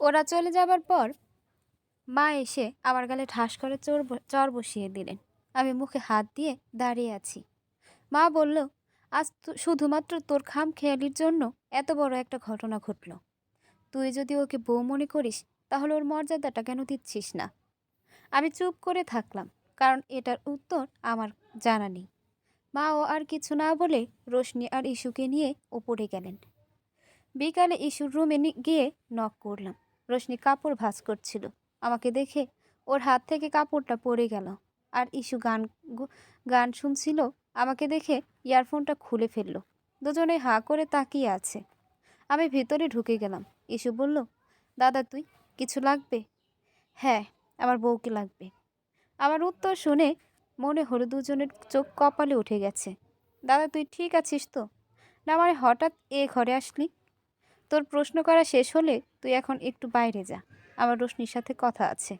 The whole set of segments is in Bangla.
ওরা চলে যাবার পর মা এসে আমার গালে ঠাস করে চর বসিয়ে দিলেন। আমি মুখে হাত দিয়ে দাঁড়িয়ে আছি। মা বলল, আজ শুধুমাত্র তোর খামখেয়ালির জন্য এত বড় একটা ঘটনা ঘটল। তুই যদি ওকে বউ মনে করিস তাহলে ওর মর্যাদাটা কেন দিচ্ছিস না? আমি চুপ করে থাকলাম, কারণ এটার উত্তর আমার জানা নেই। মাও আর কিছু না বলে রোশনি আর ইস্যুকে নিয়ে ওপরে গেলেন। বিকালে ইস্যুর রুমে গিয়ে নক করলাম। রোশনি কাপড় ভাঁজ করছিল। আমাকে দেখে ওর হাত থেকে কাপড়টা পড়ে গেল। আর ইস্যু গান শুনছিল। আমাকে দেখে ইয়ারফোনটা খুলে ফেললো। দুজনে হাঁ করে তাকিয়ে আছে। আমি ভিতরে ঢুকে গেলাম। ইস্যু বলল, দাদা তুই কিছু লাগবে? হ্যাঁ, আমার বউকে লাগবে। আমার উত্তর শুনে মনে হলো দুজনের চোখ কপালে উঠে গেছে। দাদা তুই ঠিক আছিস তো? না মানে হঠাৎ এ ঘরে আসলি? তোর প্রশ্ন করা শেষ হলে তুই এখন একটু বাইরে যা, আমার রোশনির সাথে কথা আছে।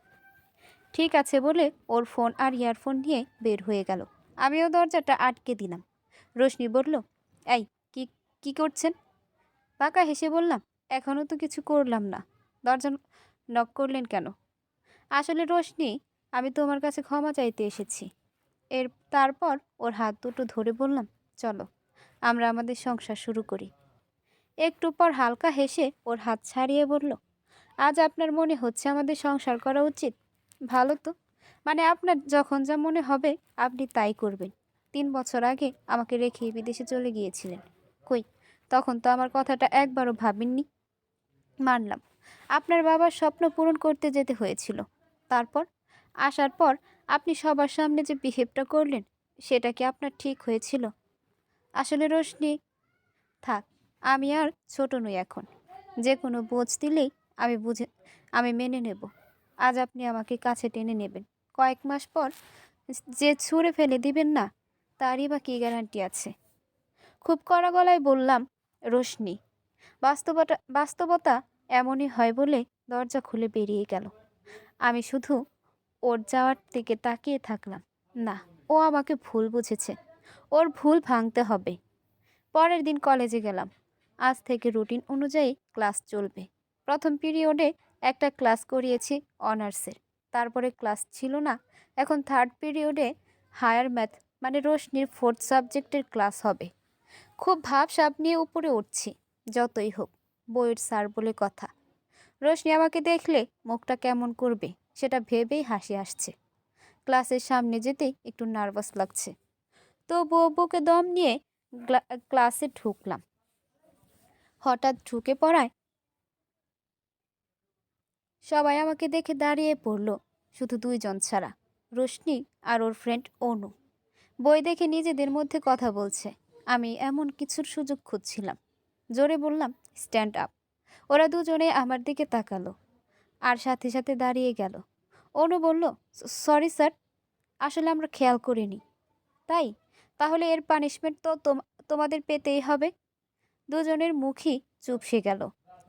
ঠিক আছে বলে ওর ফোন আর ইয়ারফোন নিয়ে বের হয়ে গেল। আমিও দরজাটা আটকে দিলাম। রোশনি বলল, এই কি কি করছেন? পাকা হেসে বললাম, এখনও তো কিছু করলাম না। দরজা নক করলেন কেন? আসলে রোশনি, আমি তোমার কাছে ক্ষমা চাইতে এসেছি। তারপর ওর হাত দুটো ধরে বললাম, চলো আমরা আমাদের সংসার শুরু করি। একটু পর হালকা হেসে ওর হাত ছাড়িয়ে বলল, আজ আপনার মনে হচ্ছে আমাদের সংসার করা উচিত? ভালো তো। মানে আপনার যখন যা মনে হবে আপনি তাই করবেন। 3 বছর আগে আমাকে রেখে বিদেশে চলে গিয়েছিলেন। কই, তখন তো আমার কথাটা একবারও ভাবেননি। মানলাম আপনার বাবার স্বপ্ন পূরণ করতে যেতে হয়েছিল। তারপর আসার পর আপনি সবার সামনে যে বিহেভটা করলেন, সেটা কি আপনার ঠিক হয়েছিল? আসলে রোশনি, থাক, আমি আর ছোট নই এখন। যে কোনো বোঝ দিলেই আমি আমি মেনে নেব। আজ আপনি আমাকে কাছে টেনে নেবেন, কয়েক মাস পর যে ছুঁড়ে ফেলে দিবেন না, তারই বা কী গ্যারান্টি আছে? খুব কড়া গলায় বললাম, রোশনি, বাস্তবতা এমনই হয় বলে দরজা খুলে বেরিয়ে গেল। আমি শুধু ওর যাওয়ার দিকে তাকিয়ে থাকলাম। না, ও আমাকে ভুল বুঝেছে। ওর ভুল ভাঙতে হবে। পরের দিন কলেজে গেলাম। আজ থেকে রুটিন অনুযায়ী ক্লাস চলবে। প্রথম পিরিয়ডে একটা ক্লাস করিয়েছি অনার্সের। তারপরে ক্লাস ছিল না। এখন থার্ড পিরিয়ডে হায়ার ম্যাথ মানে রোশনির 4th সাবজেক্টের ক্লাস হবে। খুব ভাবসাব নিয়ে উপরে উঠছি। যতই হোক, বইয়ের স্যার বলে কথা। রোশনি আমাকে দেখলে মুখটা কেমন করবে সেটা ভেবেই হাসি আসছে। ক্লাসের সামনে যেতেই একটু নার্ভাস লাগছে। তো বুকে দম নিয়ে ক্লাসে ঢুকলাম। হঠাৎ ঢুকে পড়ায় সবাই আমাকে দেখে দাঁড়িয়ে পড়ল, শুধু 2জন ছাড়া, রোশনি আর ওর ফ্রেন্ড অনু। বই দেখে নিজেদের মধ্যে কথা বলছে। আমি এমন কিছুর সুযোগ খুঁজছিলাম। জোরে বললাম, স্ট্যান্ড আপ। ওরা দুজনে আমার দিকে তাকালো আর সাথে সাথে দাঁড়িয়ে গেল। অনু বলল, সরি স্যার, আসলে আমরা খেয়াল করিনি। তাই? তাহলে এর পানিশমেন্ট তো তোমাদের পেতেই হবে। দুজনের মুখই চুপসে গেল।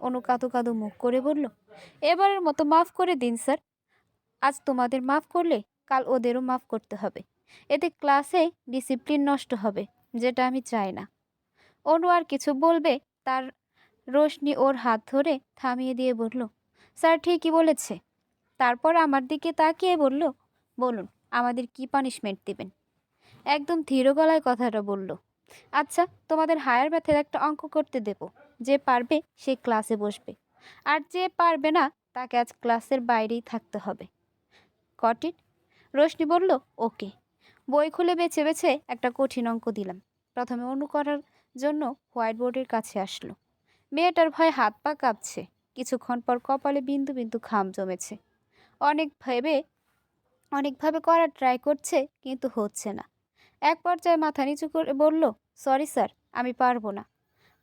অনু কাঁদো কাঁদো মুখ করে বলল, এবারের মতো মাফ করে দিন স্যার। আজ তোমাদের মাফ করলে কাল ওদেরও মাফ করতে হবে। এতে ক্লাসে ডিসিপ্লিন নষ্ট হবে, যেটা আমি চাই না। অনু আর কিছু বলবে তার রোশনি ওর হাত ধরে থামিয়ে দিয়ে বলল, স্যার ঠিকই বলেছে। তারপর আমার দিকে তাকিয়ে বলল, বলুন আমাদের কি পানিশমেন্ট দেবেন? একদম ধীর গলায় কথাটা বলল, আচ্ছা, তোমাদের হায়ার ম্যাথের একটা অঙ্ক করতে দেব। যে পারবে সে ক্লাসে বসবে, আর যে পারবে না তাকে আজ ক্লাসের বাইরেই থাকতে হবে। কটিন? রোশনি বলল, ওকে। বই খুলে বেছে বেছে একটা কঠিন অঙ্ক দিলাম। প্রথমে অনু করার জন্য হোয়াইট বোর্ডের কাছে আসলো। মেয়েটার ভয়ে হাত পা কাঁপছে। কিছুক্ষণ পর কপালে বিন্দু বিন্দু ঘাম জমেছে। অনেকভাবে করার ট্রাই করছে, কিন্তু হচ্ছে না। এক পর্যায়ে মাথা নিচু করে বলল, সরি স্যার, আমি পারবো না।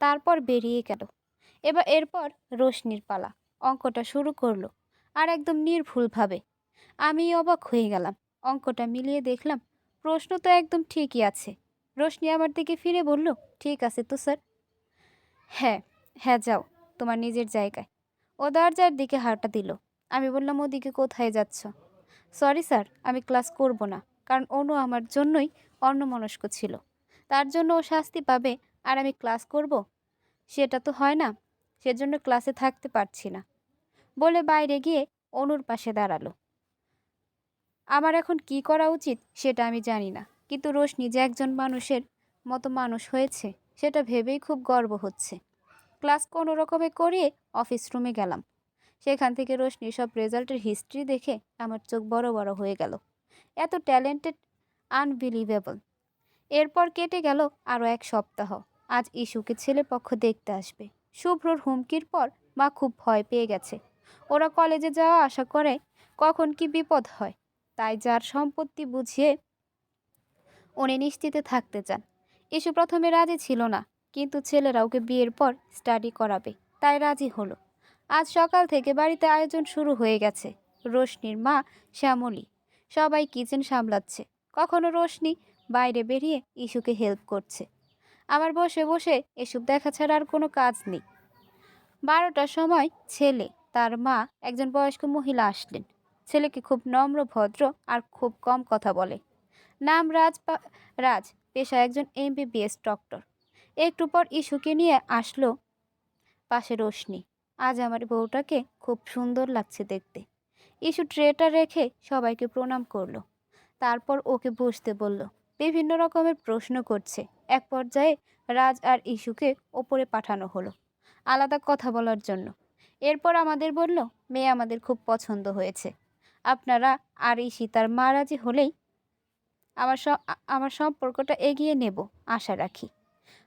তারপর বেরিয়ে গেল। এরপর রোশনির পালা। অঙ্কটা শুরু করলো, আর একদম নির্ভুলভাবে। আমি অবাক হয়ে গেলাম। অঙ্কটা মিলিয়ে দেখলাম প্রশ্ন তো একদম ঠিকই আছে। রোশনি আমার দিকে ফিরে বলল, ঠিক আছে তো স্যার? হ্যাঁ, হ্যাঁ, যাও তোমার নিজের জায়গায়। ও দরজার দিকে হাঁটা দিল। আমি বললাম, ওদিকে কোথায় যাচ্ছ? সরি স্যার, আমি ক্লাস করব না। কারণ অনু আমার জন্যই অন্যমনস্ক ছিল। তার জন্য ও শাস্তি পাবে আর আমি ক্লাস করব? সেটা তো হয় না। সেজন্য ক্লাসে থাকতে পারছি না। বলে বাইরে গিয়ে অনুর পাশে দাঁড়ালো। আমার এখন কি করা উচিত সেটা আমি জানি না, কিন্তু রোশনি যে একজন মানুষের মতো মানুষ হয়েছে সেটা ভেবেই খুব গর্ব হচ্ছে। ক্লাস কোনো রকমে করিয়ে অফিস রুমে গেলাম। সেখান থেকে রোশনির সব রেজাল্টের হিস্ট্রি দেখে আমার চোখ বড় বড় হয়ে গেল। এত ট্যালেন্টেড, আনবিলিভেবল। এরপর কেটে গেল আরও 1 সপ্তাহ। আজ ইস্যুকে ছেলেপক্ষ দেখতে আসবে। শুভ্রর হুমকির পর মা খুব ভয় পেয়ে গেছে। ওরা কলেজে যাওয়া আশা করে কখন কি বিপদ হয়, তাই যার সম্পত্তি বুঝিয়ে উনি নিশ্চিতে থাকতে চান। ইস্যু প্রথমে রাজি ছিল না, কিন্তু ছেলেরা ওকে বিয়ের পর স্টাডি করাবে, তাই রাজি হলো। আজ সকাল থেকে বাড়িতে আয়োজন শুরু হয়ে গেছে। রোশনির মা শ্যামলী সবাই কিচেন সামলাচ্ছে। কখনো রোশনি বাইরে বেরিয়ে ইস্যুকে হেল্প করছে। আমার বসে বসে এসব দেখা ছাড়া আর কোনো কাজ নেই। 12টার সময় ছেলে, তার মা, একজন বয়স্ক মহিলা আসলেন। ছেলেকে খুব নম্র, ভদ্র আর খুব কম কথা বলে। নাম রাজ, পেশায় একজন MBBS ডক্টর। একটু পর ইস্যুকে নিয়ে আসলো পাশে রোশনি। আজ আমার বউটাকে খুব সুন্দর লাগছে দেখতে। ইস্যু ট্রেটা রেখে সবাইকে প্রণাম করলো। তারপর ওকে বসতে বলল। বিভিন্ন রকমের প্রশ্ন করছে। এক পর্যায়ে রাজ আর ইস্যুকে ওপরে পাঠানো হলো আলাদা কথা বলার জন্য। এরপর আমাদের বলল, মেয়ে আমাদের খুব পছন্দ হয়েছে। আপনারা আর ইসি তার মা রাজি হলেই আমার সম্পর্কটা এগিয়ে নেব আশা রাখি।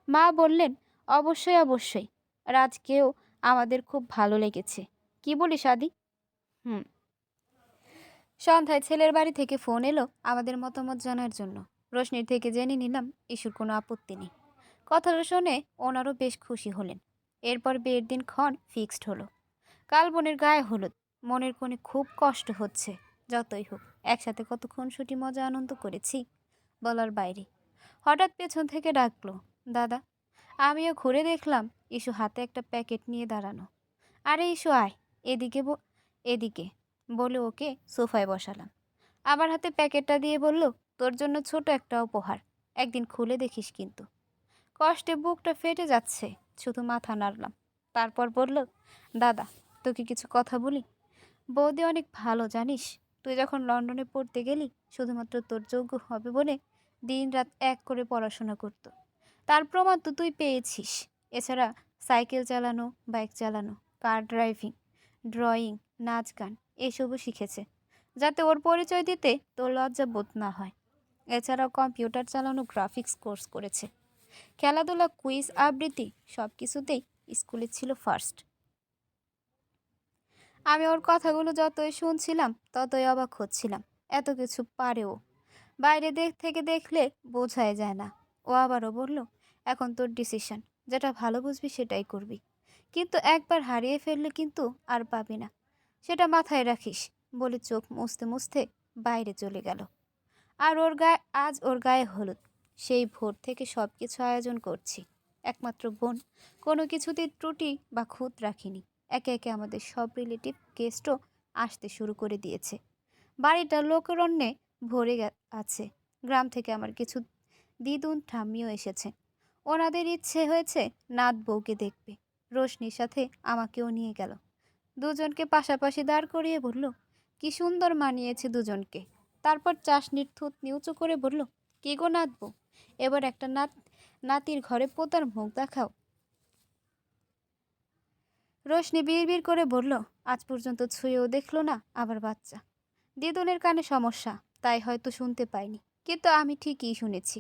মা বললেন, অবশ্যই অবশ্যই, রাজকেও আমাদের খুব ভালো লেগেছে। কি বলিস আদি? হুম। সন্ধ্যায় ছেলের বাড়ি থেকে ফোন এলো আমাদের মতামত জানার জন্য। রোশনির থেকে জেনে নিলাম ইস্যুর কোনো আপত্তি নেই। কথাটা শুনে ওনারও বেশ খুশি হলেন। এরপর বিয়ের দিন ক্ষণ ফিক্সড হলো। কাল বোনের গায়ে হলুদ। মনের কোণে খুব কষ্ট হচ্ছে। যতই হোক, একসাথে কত খুনসুটি মজা আনন্দ করেছি বলার বাইরে। হঠাৎ পেছন থেকে ডাকলো, দাদা। আমিও ঘুরে দেখলাম ইস্যু হাতে একটা প্যাকেট নিয়ে দাঁড়ানো। আরে ইস্যু আয়, এদিকে এদিকে বলে ওকে সোফায় বসালাম। আমার হাতে প্যাকেটটা দিয়ে বলল, তোর জন্য ছোট একটা উপহার, একদিন খুলে দেখিস কিন্তু। কষ্টে বুকটা ফেটে যাচ্ছে, শুধু মাথা নাড়লাম। তারপর বলল, দাদা, তোকে কিছু কথা বলি। বৌদি অনেক ভালো জানিস। তুই যখন লন্ডনে পড়তে গেলি, শুধুমাত্র তোর যোগ্য হবে বলে দিন রাত এক করে পড়াশোনা করতো। তার প্রমাণ তো তুই পেয়েছিস। এছাড়া সাইকেল চালানো, বাইক চালানো, কার ড্রাইভিং, ড্রয়িং, নাচ গান এসবও শিখেছে, যাতে ওর পরিচয় দিতে তোর লজ্জা বোধ না হয়। এছাড়াও কম্পিউটার চালানো, গ্রাফিক্স কোর্স করেছে। খেলাধুলা, কুইজ, আবৃত্তি সব কিছুতেই স্কুলে ছিল ফার্স্ট। আমি ওর কথাগুলো যতই শুনছিলাম ততই অবাক হচ্ছিলাম। এত কিছু পারেও বাইরে থেকে দেখলে বোঝাই যায় না। ও আবারও বলল, এখন তোর ডিসিশন, যেটা ভালো বুঝবি সেটাই করবি, কিন্তু একবার হারিয়ে ফেললে কিন্তু আর পাবি না, সেটা মাথায় রাখিস বলে চোখ মুছতে মুছতে বাইরে চলে গেল। আর আজ ওর গায়ে হলুদ। সেই ভোর থেকে সব কিছু আয়োজন করছি। একমাত্র বোন কোনো কিছুতেই ত্রুটি বা খুঁত রাখিনি। একে একে আমাদের সব রিলেটিভ গেস্টও আসতে শুরু করে দিয়েছে। বাড়িটা লোকরণ্যে ভরে আছে। গ্রাম থেকে আমার কিছু দিদুন ঠাম্মিও এসেছে। ওনাদের ইচ্ছে হয়েছে নাত বউকে দেখবে। রোশনির সাথে আমাকেও নিয়ে গেল। দুজনকে পাশাপাশি দাঁড় করিয়ে বলল, কি সুন্দর মানিয়েছে দুজনকে। তারপর চাশনির থুতনি উঁচু করে বলল, কি গো নাতবো, এবার একটা নাতির ঘরে পোতার মুখ দেখাও। রোশনি বিড়বিড় করে বলল, আজ পর্যন্ত ছুঁয়েও দেখলো না, আবার বাচ্চা। দিদুনের কানে সমস্যা, তাই হয়তো শুনতে পাইনি, কিন্তু আমি ঠিকই শুনেছি।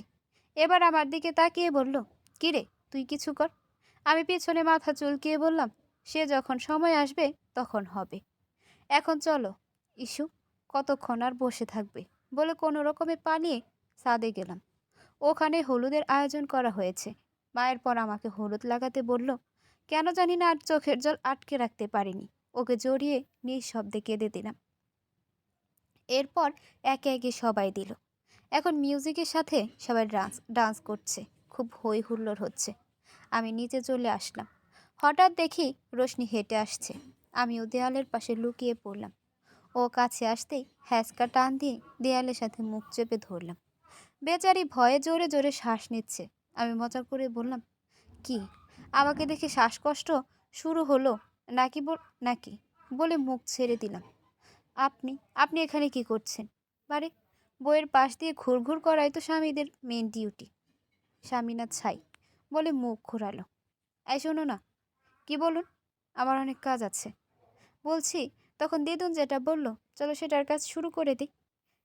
এবার আমার দিকে তাকিয়ে বলল, কিরে, তুই কিছু কর। আমি পিছনে মাথা চুলকিয়ে বললাম, সে যখন সময় আসবে তখন হবে। এখন চলো ইস্যু, কতক্ষণ আর বসে থাকবে বলে কোনো রকমে পালিয়ে ছাদে গেলাম। ওখানে হলুদের আয়োজন করা হয়েছে। মায়ের পর আমাকে হলুদ লাগাতে বলল। কেন জানি না আর চোখের জল আটকে রাখতে পারিনি। ওকে জড়িয়ে নিঃশব্দে কেঁদে দিলাম। এরপর একে একে সবাই দিল। এখন মিউজিকের সাথে সবাই ডান্স করছে, খুব হই হুল্লোড় হচ্ছে। আমি নিচে চলে আসলাম। হঠাৎ দেখি রোশনি হেঁটে আসছে। আমিও দেয়ালের পাশে লুকিয়ে পড়লাম। ও কাছে আসতেই হ্যাঁচকা টান দিয়ে দেয়ালের সাথে মুখ চেপে ধরলাম। বেচারি ভয়ে জোরে জোরে শ্বাস নিচ্ছে। আমি মজা করে বললাম, কি, আমাকে দেখে শ্বাসকষ্ট শুরু হলো নাকি? বলে মুখ ছেড়ে দিলাম। আপনি আপনি এখানে কি করছেন? বারে, বইয়ের পাশ দিয়ে ঘুরঘুর করাই তো স্বামীদের মেন ডিউটি। স্বামী না ছাই বলে মুখ ঘোরালো। এই শোনো না। কি বলুন? আমার অনেক কাজ আছে। বলছি, তখন দিদুন যেটা বলল, চলো সেটার কাজ শুরু করে দিই।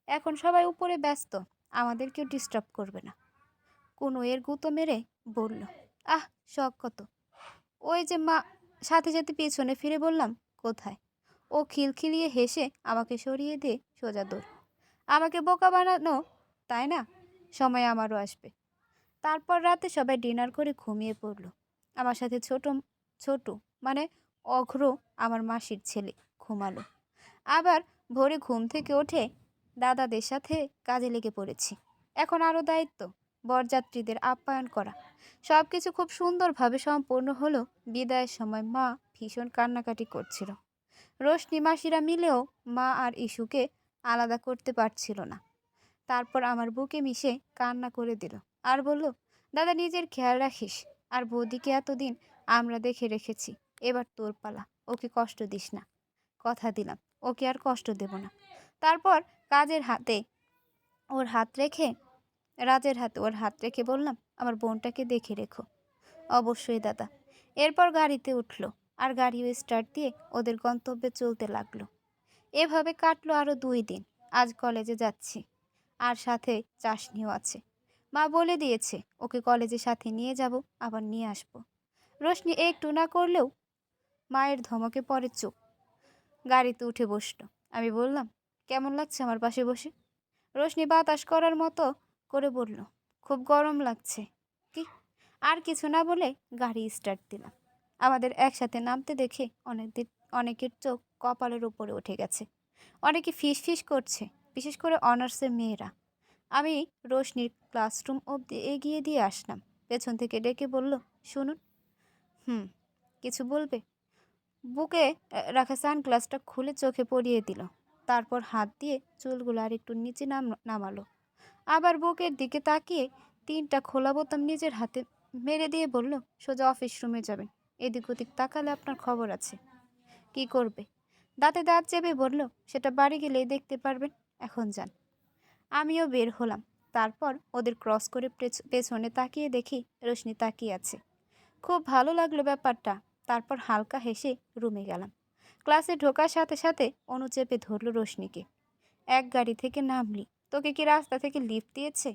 এখন সবাই উপরে ব্যস্ত, আমাদের কেউ ডিস্টার্ব করবে না। কোনো এর গুঁতো মেরে বলল। আহ, শখ কত! ওই যে মা, সাথে সাথে পিছনে ফিরে বললাম, কোথায়? ও খিলখিলিয়ে হেসে আমাকে সরিয়ে দিয়ে সোজা দৌড়। আমাকে বোকা বানানো, তাই না? সময় আমারও আসবে। তারপর রাতে সবাই ডিনার করে ঘুমিয়ে পড়ল। আমার সাথে ছোট ছোট মানে অঘ্র, আমার মাসির ছেলে, ঘুমালো। আবার ভোরে ঘুম থেকে উঠে দাদাদের সাথে কাজে লেগে পড়েছি। এখন আরও দায়িত্ব, বরযাত্রীদের আপ্যায়ন করা। সব কিছু খুব সুন্দরভাবে সম্পূর্ণ হলো। বিদায়ের সময় মা ভীষণ কান্নাকাটি করছিল। রোশনি মাসিরা মিলেও মা আর ইস্যুকে আলাদা করতে পারছিল না। তারপর আমার বুকে মিশে কান্না করে দিল আর বলল, দাদা নিজের খেয়াল রাখিস। আর বৌদিকে এতদিন আমরা দেখে রেখেছি, এবার তোর পালা, ওকে কষ্ট দিস না। কথা দিলাম, ওকে আর কষ্ট দেব না। তারপর কাজের হাতে ওর হাত রেখে রাজের হাতে ওর হাত রেখে বললাম, আমার বোনটাকে দেখে রেখো। অবশ্যই দাদা। এরপর গাড়িতে উঠলো আর গাড়িও স্টার্ট দিয়ে ওদের গন্তব্যে চলতে লাগলো। এভাবে কাটলো আরও 2 দিন। আজ কলেজে যাচ্ছি, আর সাথে চাশনিও আছে। মা বলে দিয়েছে ওকে কলেজে সাথে নিয়ে যাব, আবার নিয়ে আসবো। রোশনি একটু না করলেও মায়ের ধমকে পরে চুপ। গাড়িতে উঠে বসলো। আমি বললাম, কেমন লাগছে আমার পাশে বসে? রোশনি বাতাস করার মতো করে বলল, খুব গরম লাগছে। কি? আর কিছু না বলে গাড়ি স্টার্ট দিলাম। আমাদের একসাথে নামতে দেখে অনেকের চোখ কপালের উপরে উঠে গেছে। অনেকে ফিস ফিস করছে, বিশেষ করে অনার্সের মেয়েরা। আমি রোশনির ক্লাসরুম অবধি এগিয়ে দিয়ে আসলাম। পেছন থেকে ডেকে বলল, শুনুন। হুম, কিছু বলবে? বুকে রাখা সানগ্লাসটা খুলে চোখে পরিয়ে দিল। তারপর হাত দিয়ে চুলগুলো আর একটু নিচে নামালো। আবার বুকের দিকে তাকিয়ে 3টা খোলা বোতাম নিজের হাতে মেরে দিয়ে বলল, সোজা অফিস রুমে যাবেন। এদিক ওদিক তাকালে আপনার খবর আছে। কি করবে? দাঁতে দাঁত চেপে বলল, সেটা বাড়ি গেলেই দেখতে পারবেন। এখন যান। আমিও বের হলাম। তারপর ওদের ক্রস করে পেছনে তাকিয়ে দেখি রোশনি তাকিয়ে আছে। খুব ভালো লাগলো ব্যাপারটা। তারপর হালকা হেসে রুমে গেলাম। ক্লাসে ঢোকার সাথে সাথে অনু চেপে ধরল রোশনিকে। এক গাড়ি থেকে নামলি, তোকে কি রাস্তা থেকে লিফট দিয়েছে?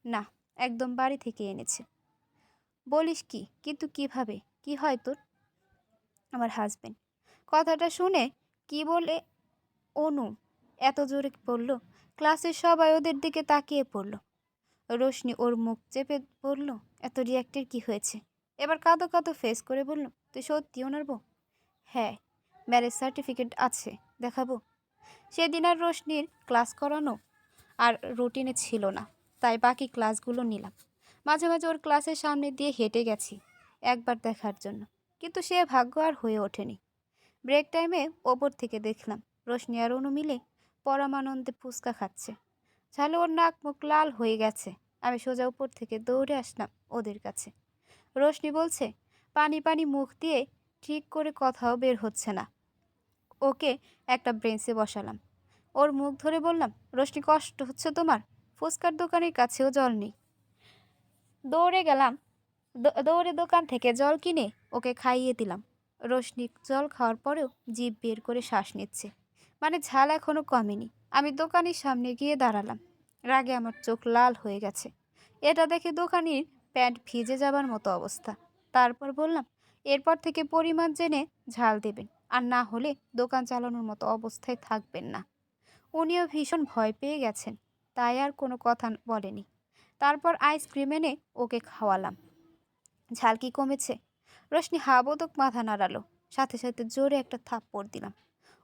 না, একদম বাড়ি থেকে এনেছে। বলিস কি? কিন্তু কিভাবে? কি হয় তোর? আমার হাজবেন্ড। কথাটা শুনে কি বলে অনু এত জোরে বলল, ক্লাসের সবাই ওদের দিকে তাকিয়ে পড়ল। রোশনি ওর মুখ চেপে বলল, এত রিয়াক্টের কি হয়েছে? এবার কাঁদো কাঁদো ফেস করে বলল, তুই সত্যি ওনার বউ? হ্যাঁ, ম্যারেজ সার্টিফিকেট আছে, দেখাবো? সেদিন আর রোশনির ক্লাস করানো আর রুটিনে ছিল না, তাই বাকি ক্লাসগুলো নিলাম। মাঝে মাঝে ওর ক্লাসের সামনে দিয়ে হেঁটে গেছি একবার দেখার জন্য, কিন্তু সে ভাগ্য আর হয়ে ওঠেনি। ব্রেক টাইমে ওপর থেকে দেখলাম রোশনি আর অনু মিলে পরমানন্দে ফুচকা খাচ্ছে। ঝালে ওর নাক মুখ লাল হয়ে গেছে। আমি সোজা উপর থেকে দৌড়ে আসলাম ওদের কাছে। রোশনি বলছে, পানি পানি মুখ দিয়ে ঠিক করে কথাও বের হচ্ছে না। ওকে একটা বেঞ্চে বসালাম। ওর মুখ ধরে বললাম, রোশনি কষ্ট হচ্ছে তোমার? ফুচকার দোকানের কাছেও জল নেই। দৌড়ে গেলাম, দৌড়ে দোকান থেকে জল কিনে ওকে খাইয়ে দিলাম। রোশনি জল খাওয়ার পরেও জিভ বের করে শ্বাস নিচ্ছে, মানে ঝাল এখনও কমেনি। আমি দোকানের সামনে গিয়ে দাঁড়ালাম। রাগে আমার চোখ লাল হয়ে গেছে। এটা দেখে দোকানির প্যান্ট ভিজে যাবার মতো অবস্থা। তারপর বললাম, এরপর থেকে পরিমাণ জেনে ঝাল দেবেন, আর না হলে দোকান চালানোর মতো অবস্থায় থাকবেন না। উনিও ভীষণ ভয় পেয়ে গেছেন, তাই আর কোনো কথা বলেনি। তারপর আইসক্রিম এনে ওকে খাওয়ালাম। ঝাল কি কমেছে? রোশনি হাবোদক মাথা নাড়ালো, সাথে সাথে জোরে একটা থাপ্পড় দিলাম।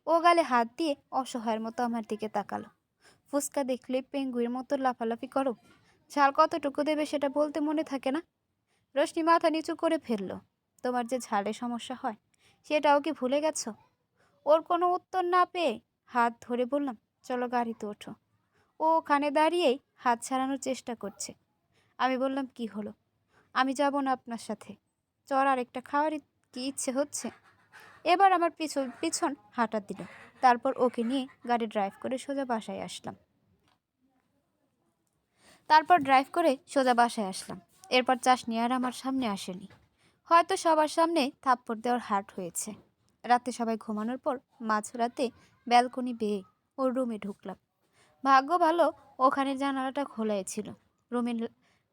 ও গালে হাত দিয়ে অসহায়ের মতো আমার দিকে তাকালো। ফুচকা দেখলে পেঙ্গুয়ের মতো লাফালাফি করো? ঝাল কতটুকু দেবে সেটা বলতে মনে থাকে না? রোশনি মাথা নিচু করে ফেললো। তোমার যে ঝালে সমস্যা হয় সেটাও কি ভুলে গেছো? ওর কোনো উত্তর না পেয়ে হাত ধরে বললাম, চলো গাড়িতে ওঠো। ও ওখানে দাঁড়িয়েই হাত ছাড়ানোর চেষ্টা করছে। আমি বললাম, কি হলো? আমি যাব না আপনার সাথে। চড়, আর একটা খাওয়ার কি ইচ্ছে হচ্ছে? এবার আমার পিছন পিছন হাঁটা দিল। তারপর ওকে নিয়ে গাড়ি ড্রাইভ করে সোজা বাসায় আসলাম। এরপর চাশনি আর আমার সামনে আসেনি। হয়তো সবার সামনে থাপ্পড় দেওয়ার হাট হয়েছে। রাতে সবাই ঘুমানোর পর মাঝরাতে ব্যালকনি বেয়ে ওর রুমে ঢুকলাম। ভাগ্য ভালো ওখানে জানালাটা খোলাই ছিল। রুমে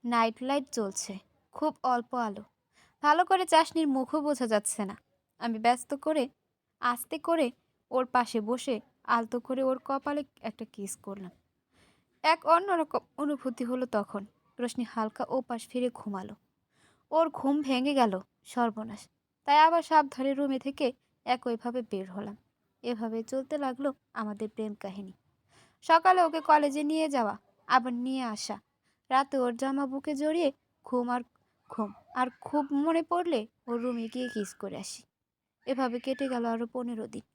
নাইট লাইট জ্বলছে, খুব অল্প আলো। ভালো করে চাশনির মুখও বোঝা যাচ্ছে না। আমি আস্তে করে ওর পাশে বসে আলতো করে ওর কপালে একটা কিস করলাম। এক অন্যরকম অনুভূতি হলো তখন। রোশনি হালকা ওপাশ ফিরে ঘুমালো। ওর ঘুম ভেঙে গেল। সর্বনাশ! তাই আবার সাবধানে রুমে থেকে একইভাবে বের হলাম। এভাবে চলতে লাগলো আমাদের প্রেম কাহিনী। সকালে ওকে কলেজে নিয়ে যাওয়া, আবার নিয়ে আসা, রাতে ওর জামা বুকে জড়িয়ে ঘুম আর ঘুম, আর খুব মনে পড়লে ওর রুমে গিয়ে কিস করে আসি। এভাবে কেটে গেল আরো 15 দিন।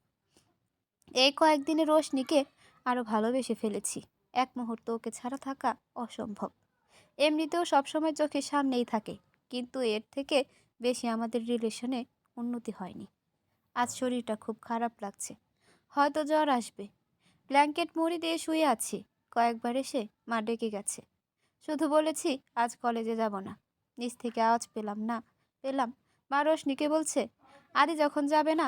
এই কয়েকদিনে রোশনিকে আরো ভালোবেসে ফেলেছি। এক মুহূর্ত ওকে ছাড়া থাকা অসম্ভব। এমনিতেও সবসময় চোখের সামনেই থাকে, কিন্তু এর থেকে বেশি আমাদের রিলেশনে উন্নতি হয়নি। আজ শরীরটা খুব খারাপ লাগছে, হয়তো জ্বর আসবে। ব্ল্যাঙ্কেট মুড়ি দিয়ে শুয়ে আছি। কয়েকবার এসে মা ডেকে গেছে, শুধু বলেছি আজ কলেজে যাব না। নিচ থেকে আওয়াজ পেলাম মা রোশনিকে বলছে, আদি যখন যাবে না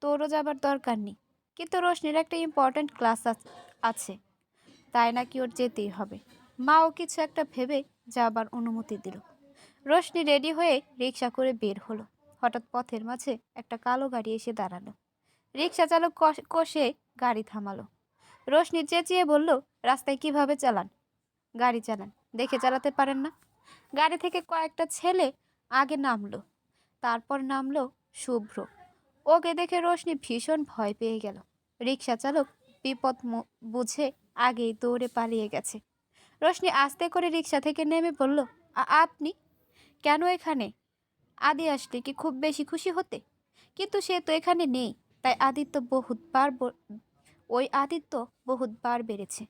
তোরও যাবার দরকার নেই, কিন্তু রোশনির একটা ইম্পর্ট্যান্ট ক্লাস আছে, তাই নাকি ওর যেতেই হবে। মাও কিছু একটা ভেবে যাবার অনুমতি দিল। রোশনি রেডি হয়ে রিক্সা করে বের হলো। হঠাৎ পথের মাঝে একটা কালো গাড়ি এসে দাঁড়ালো। রিক্সা চালক কষে গাড়ি থামালো। রোশনি চেঁচিয়ে বলল, রাস্তায় কিভাবে চালান? গাড়ি চালান, দেখে চালাতে পারেন না? গাড়ি থেকে কয়েকটা ছেলে আগে নামলো। তারপর নামলো শুভ্র। ওকে দেখে রোশনি ভীষণ ভয় পেয়ে গেল। রিক্সা চালক বিপদ বুঝে আগেই দৌড়ে পালিয়ে গেছে। রোশনি আস্তে করে রিক্সা থেকে নেমে বলল, আপনি কেন এখানে? আদি আসলে কি খুব বেশি খুশি হতে? কিন্তু সে তো এখানে নেই। তাই ওই আদিত্য বহুতবার বেড়েছে।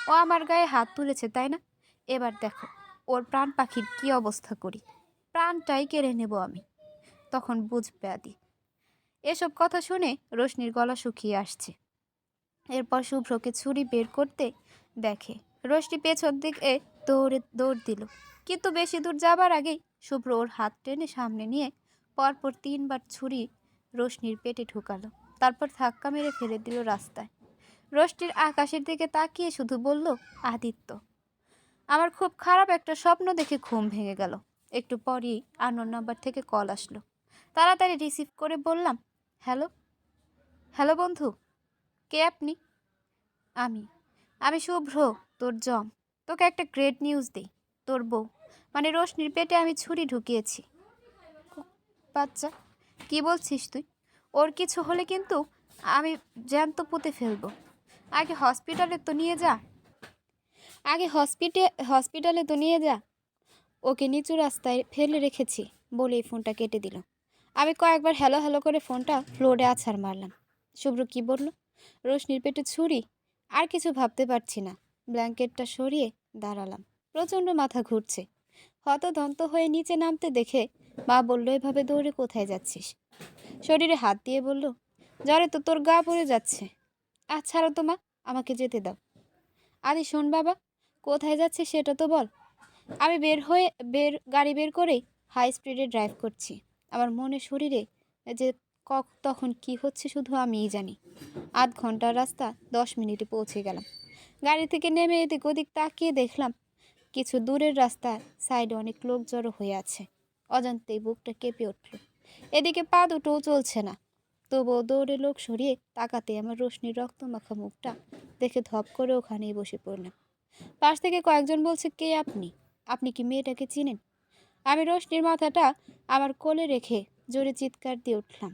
ও আমার গায়ে হাত তুলেছে, তাই না? এবার দেখো ওর প্রাণ পাখির কি অবস্থা করি। প্রাণটাই কেড়ে নেব আমি, তখন বুঝবে আদি। এসব কথা শুনে রোশনির গলা শুকিয়ে আসছে। এরপর শুভ্রকে ছুরি বের করতে দেখে। রোশনি পেছন দিকে দৌড় দিল, কিন্তু বেশি দূর যাবার আগেই শুভ্র ওর হাত টেনে সামনে নিয়ে পরপর 3বার ছুরি রোশনির পেটে ঢুকালো। তারপর ধাক্কা মেরে ফেলে দিল রাস্তায়। রোশনির আকাশের দিকে তাকিয়ে শুধু বলল, আদিত্য। আমার খুব খারাপ একটা স্বপ্ন দেখে ঘুম ভেঙে গেল। একটু পরই আননোন নাম্বার থেকে কল আসলো। তাড়াতাড়ি রিসিভ করে বললাম, হ্যালো। হ্যালো বন্ধু, কে আপনি? আমি আমি শুভ্র, তোর জম। তোকে একটা গ্রেট নিউজ দিই। তোর বউ মানে রোশনির পেটে আমি ছুরি ঢুকিয়েছি। বাচ্চা, কি বলছিস তুই? ওর কিছু হলে কিন্তু আমি জ্যান্ত পুঁতে ফেলবো। আগে হসপিটালে তো নিয়ে যা। হসপিটালে তো নিয়ে যা। ওকে নিচু রাস্তায় ফেলে রেখেছি বলেই ফোনটা কেটে দিল। আমি কয়েকবার হ্যালো হ্যালো করে ফোনটা ফ্লোরে আছাড় মারলাম। শুভ্র কি বলল? রোশনির পেটে ছুরি? আর কিছু ভাবতে পারছি না। ব্ল্যাঙ্কেটটা সরিয়ে দাঁড়ালাম। প্রচণ্ড মাথা ঘুরছে। হতদন্ত হয়ে নিচে নামতে দেখে মা বলল, এভাবে দৌড়ে কোথায় যাচ্ছিস? শরীরে হাত দিয়ে বলল, জ্বরে তো তোর গা পড়ে যাচ্ছে। ছাড়ো তো মা, আমাকে যেতে দাও। আদি শোন বাবা, কোথায় যাচ্ছে সেটা তো বল। আমি গাড়ি বের করে হাই স্পিডে ড্রাইভ করছি। আমার মনে শরীরে যে তখন কি হচ্ছে শুধু আমিই জানি। আধ ঘন্টার রাস্তা 10 মিনিটে পৌঁছে গেলাম। গাড়ি থেকে নেমে এদিক ওদিক তাকিয়ে দেখলাম কিছু দূরের রাস্তায় সাইডে অনেক লোক জড়ো হয়ে আছে। অজান্তেই বুকটা কেঁপে উঠল। এদিকে পা দুটোও চলছে না। তবুও দৌড়ে লোক সরিয়ে তাকাতে আমার রোশনির রক্তমাখা মুখটা দেখে ধপ করে ওখানেই বসে পড়লাম। পাশ থেকে কয়েকজন বলছে, কে আপনি? আপনি কি মেয়েটাকে চিনেন? আমি রোশনির মাথাটা আমার কোলে রেখে জোরে চিৎকার দিয়ে উঠলাম।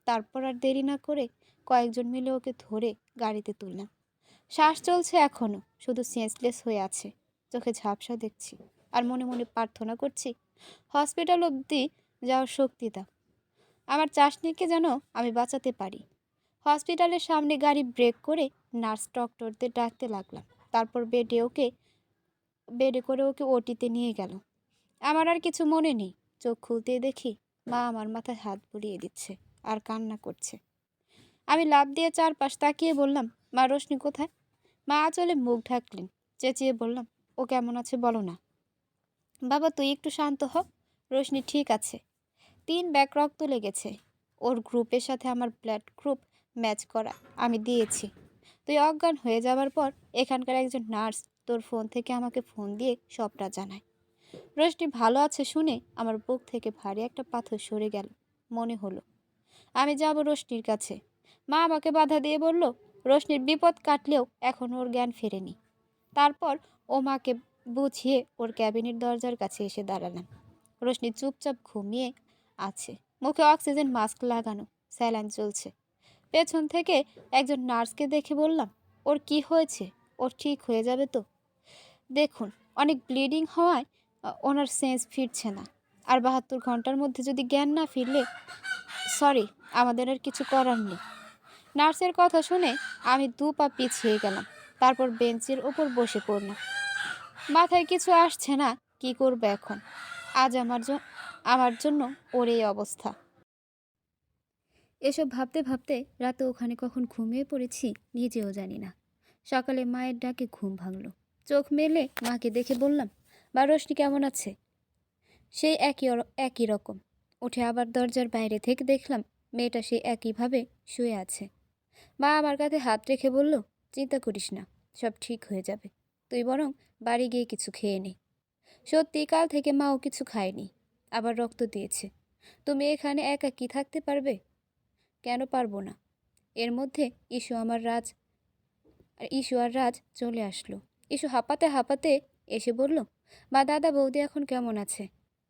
তারপর আর দেরি না করে কয়েকজন মিলে ওকে ধরে গাড়িতে তুললাম। শ্বাস চলছে এখনো, শুধু সেন্সলেস হয়ে আছে। চোখে ঝাপসা দেখছি আর মনে মনে প্রার্থনা করছি, হসপিটাল অবধি যাওয়ার শক্তি দাও। আমার চাশনিকে যেন আমি বাঁচাতে পারি। হসপিটালের সামনে গাড়ি ব্রেক করে নার্স ডক্টরদের ডাকতে লাগলাম। তারপর বেডে করে ওকে ওটিতে নিয়ে গেল। আমার আর কিছু মনে নেই। চোখ খুলতে দেখি মা আমার মাথায় হাত বুলিয়ে দিচ্ছে। আর কান্না করছে। আমি লাফ দিয়ে চারপাশ তাকিয়ে বললাম, মা রোশনি কোথায়? মা আঁচলে মুখ ঢাকলেন। চেঁচিয়ে বললাম, ও কেমন আছে বলো না। বাবা তুই একটু শান্ত হ। রোশনি ঠিক আছে। 3 ব্যাগ রক্ত লেগেছে। ওর গ্রুপের সাথে আমার ব্লাড গ্রুপ ম্যাচ করা আমি দিয়েছি। তুই অজ্ঞান হয়ে যাবার পর এখানকার একজন নার্স তোর ফোন থেকে আমাকে ফোন দিয়ে সবটা জানায়। রোশনি ভালো আছে শুনে আমার বুক থেকে ভারী একটা পাথর সরে গেল। মনে হলো আমি যাব রোশনির কাছে। মা আমাকে বাধা দিয়ে বলল, রোশনির বিপদ কাটলেও এখন ওর জ্ঞান ফেরেনি। তারপর ও মাকে বুঝিয়ে ওর ক্যাবিনের দরজার কাছে এসে দাঁড়ালাম। রোশনি চুপচাপ ঘুমিয়ে আছে, মুখে অক্সিজেন মাস্ক লাগানো, স্যালাইন চলছে। পেছন থেকে একজন নার্সকে দেখে বললাম, ওর কি হয়েছে? ওর ঠিক হয়ে যাবে তো? দেখুন, অনেক ব্লিডিং হওয়ায় ওনার সেন্স ফিরছে না। আর 72 ঘন্টার মধ্যে যদি জ্ঞান না ফিরলে সরি, আমাদের আর কিছু করার নেই। নার্সের কথা শুনে আমি 2 পা পিছিয়ে গেলাম। তারপর বেঞ্চের ওপর বসে পড়লাম। মাথায় কিছু আসছে না, কি করব এখন? আজ আমার জন্য ওর এই অবস্থা। এসব ভাবতে ভাবতে রাতে ওখানে কখন ঘুমিয়ে পড়েছি নিজেও জানি না। সকালে মায়ের ডাকে ঘুম ভাঙলো। চোখ মেলে মাকে দেখে বললাম, বা রোশনি কেমন আছে? সেই একই রকম। উঠে আবার দরজার বাইরে থেকে দেখলাম মেয়েটা সেই একইভাবে শুয়ে আছে। মা আমার কাঁধে হাত রেখে বলল, চিন্তা করিস না, সব ঠিক হয়ে যাবে। তুই বরং বাড়ি গিয়ে কিছু খেয়ে নে। সত্যি কাল থেকে মাও কিছু খায়নি, আবার রক্ত দিয়েছে। তুমি এখানে একা কি থাকতে পারবে? কেন পারবো না? এর মধ্যে ইস্যু আর রাজ চলে আসলো। ইস্যু হাঁপাতে হাঁপাতে এসে বলল, মা দাদা বৌদি এখন কেমন আছে?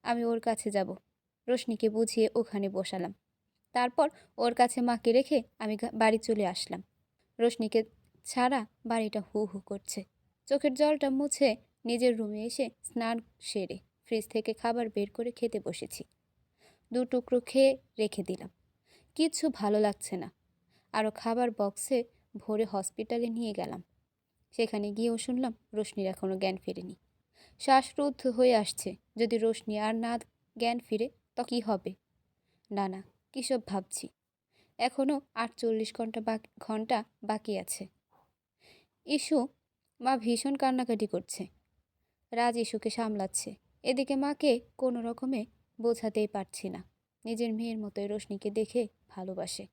আমি ওর কাছে যাব। রোশনিকে বুঝিয়ে ওখানে বসালাম। তারপর ওর কাছে মাকে রেখে আমি বাড়ি চলে আসলাম। রোশনিকে ছাড়া বাড়িটা হু হু করছে। চোখের জলটা মুছে নিজের রুমে এসে স্নান সেরে ফ্রিজ থেকে খাবার বের করে খেতে বসেছি। 2 টুকরো খেয়ে রেখে দিলাম। কিচ্ছু ভালো লাগছে না। আরও খাবার বক্সে ভরে হসপিটালে নিয়ে গেলাম। সেখানে গিয়েও শুনলাম রোশনির এখনও জ্ঞান ফেরেনি। শ্বাসরুদ্ধ হয়ে আসছে। যদি রোশনি আর না জ্ঞান ফিরে তো কী হবে? না, কী সব ভাবছি। এখনও 48 ঘন্টা বাকি আছে। ইস্যু মা ভীষণ কান্নাকাটি করছে। রাজ ইস্যুকে সামলাচ্ছে। এদিকে মাকে কোনো রকমে বোঝাতেই পারছি না নিজের মেয়ের মতোই রোশনিকে দেখে ভালোবাসে।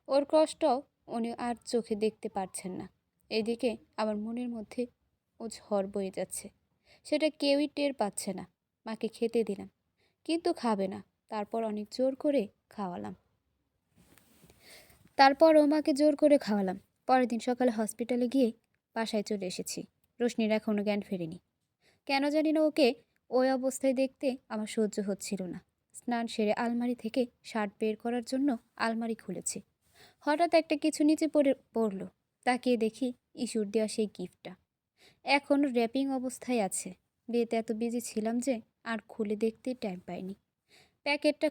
ওর কষ্ট উনি আর চোখে দেখতে পারছেন না। এদিকে আমার মনের মধ্যে ও ঝড় বয়ে যাচ্ছে, সেটা কেউই টের পাচ্ছে না। মাকে খেতে দিলাম, কিন্তু খাবে না। তারপর অনেক জোর করে খাওয়ালাম। পরের দিন সকালে হসপিটালে গিয়ে বাসায় চলে এসেছি। রোশনির এখনও জ্ঞান ফেরেনি। কেন জানি না ওকে ওই অবস্থায় দেখতে আমার সহ্য হচ্ছিল না। স্নান সেরে আলমারি থেকে শার্ট বের করার জন্য আলমারি খুলেছি। হঠাৎ একটা কিছু নিচে পড়ল। তাকিয়ে দেখি ইস্যুর দেওয়া সেই গিফটটা এখনও র্যাপিং অবস্থায় আছে। বিয়েতে এত বিজি ছিলাম যে আর খুলে দেখতে টাইম পাইনি। প্যাকেটটা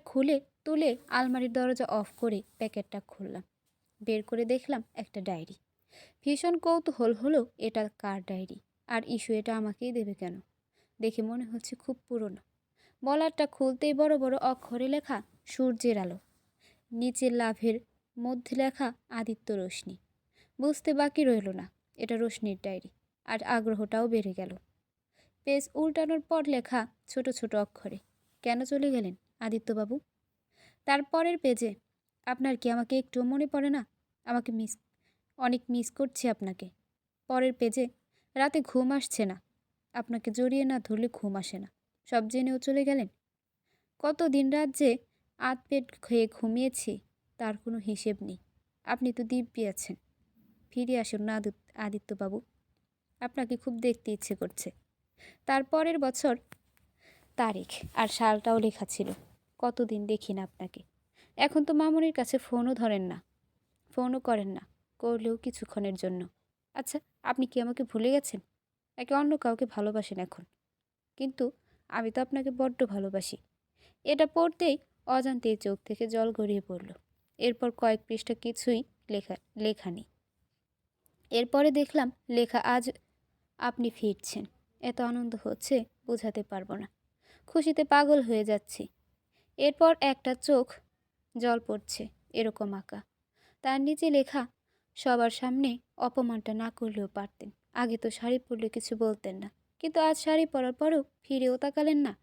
তুলে আলমারির দরজা অফ করে প্যাকেটটা খুললাম। বের করে দেখলাম একটা ডায়েরি। ভীষণ কৌতূহল হলো এটা কার ডায়েরি, আর ইস্যু এটা আমাকেই দেবে কেন? দেখে মনে হচ্ছে খুব পুরনো। বলারটা খুলতেই বড় বড় অক্ষরে লেখা সূর্যের আলো, নিচে লাভের মধ্যে লেখা আদিত্য রোশনি। বুঝতে বাকি রইল না এটা রোশনির ডায়েরি, আর আগ্রহটাও বেড়ে গেল। পেজ উল্টানোর পর লেখা ছোট ছোট অক্ষরে, কেন চলে গেলেন আদিত্যবাবু? তারপরের পেজে, আপনার কি আমাকে একটু মনে পড়ে না? অনেক মিস করছি আপনাকে। পরের পেজে, রাতে ঘুম আসছে না, আপনাকে জড়িয়ে না ধরলে ঘুম আসে না। সব জেনেও চলে গেলেন। কত দিন রাত যে আধ পেট খেয়ে ঘুমিয়েছি তার কোনো হিসেব নেই। আপনি তো দিব্যি আছেন। ফিরে আসুন না আদিত্যবাবু, আপনাকে খুব দেখতে ইচ্ছে করছে। তারপরের বছর তারিখ আর সালটাও লেখা ছিল। কতদিন দেখি না আপনাকে। এখন তো মামুনির কাছে ফোনও করেন না, করলেও কিছুক্ষণের জন্য। আচ্ছা, আপনি কি আমাকে ভুলে গেছেন? একে অন্য কাউকে ভালোবাসেন এখন। কিন্তু আমি তো আপনাকে বড্ড ভালোবাসি। এটা পড়তেই অজান্তেই চোখ থেকে জল গড়িয়ে পড়ল। এরপর কয়েক পৃষ্ঠা কিছুই লেখা নেই। এরপরে দেখলাম লেখা, আজ আপনি ফিরছেন। এত আনন্দ হচ্ছে বোঝাতে পারবো না। খুশিতে পাগল হয়ে যাচ্ছি। এরপর একটা চোখ জল পড়ছে এরকম আঁকা। তার নিচে লেখা, সবার সামনে অপমানটা না করলেও পারতেন। আগে তো শাড়ি পরলে কিছু বলতেন না, কিন্তু আজ শাড়ি পরার পরেও ফিরেও তাকালেন না।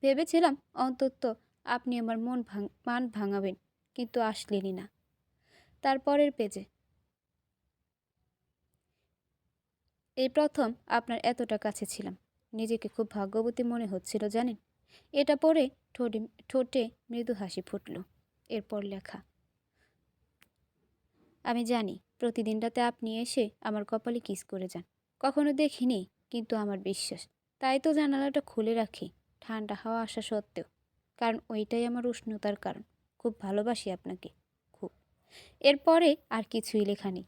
ভেবেছিলাম অন্তত আপনি আমার মান ভাঙাবেন, কিন্তু আসলেনই না। তারপরের পেজে, এই প্রথম আপনার এতটা কাছে ছিলাম। নিজেকে খুব ভাগ্যবতী মনে হচ্ছিল জানেন। এটা পড়ে ঠোঁটে ঠোঁটে মৃদু হাসি ফুটল। এরপর লেখা, আমি জানি প্রতিদিন রাতে আপনি এসে আমার কপালে কিস করে যান। কখনো দেখিনি, কিন্তু আমার বিশ্বাস। তাই তো জানালাটা খুলে রাখি, ঠান্ডা হাওয়া আসা সত্ত্বেও। কারণ ওইটাই আমার উষ্ণতার কারণ। খুব ভালোবাসি আপনাকে, খুব। এরপরে আর কিছুই লেখা নেই।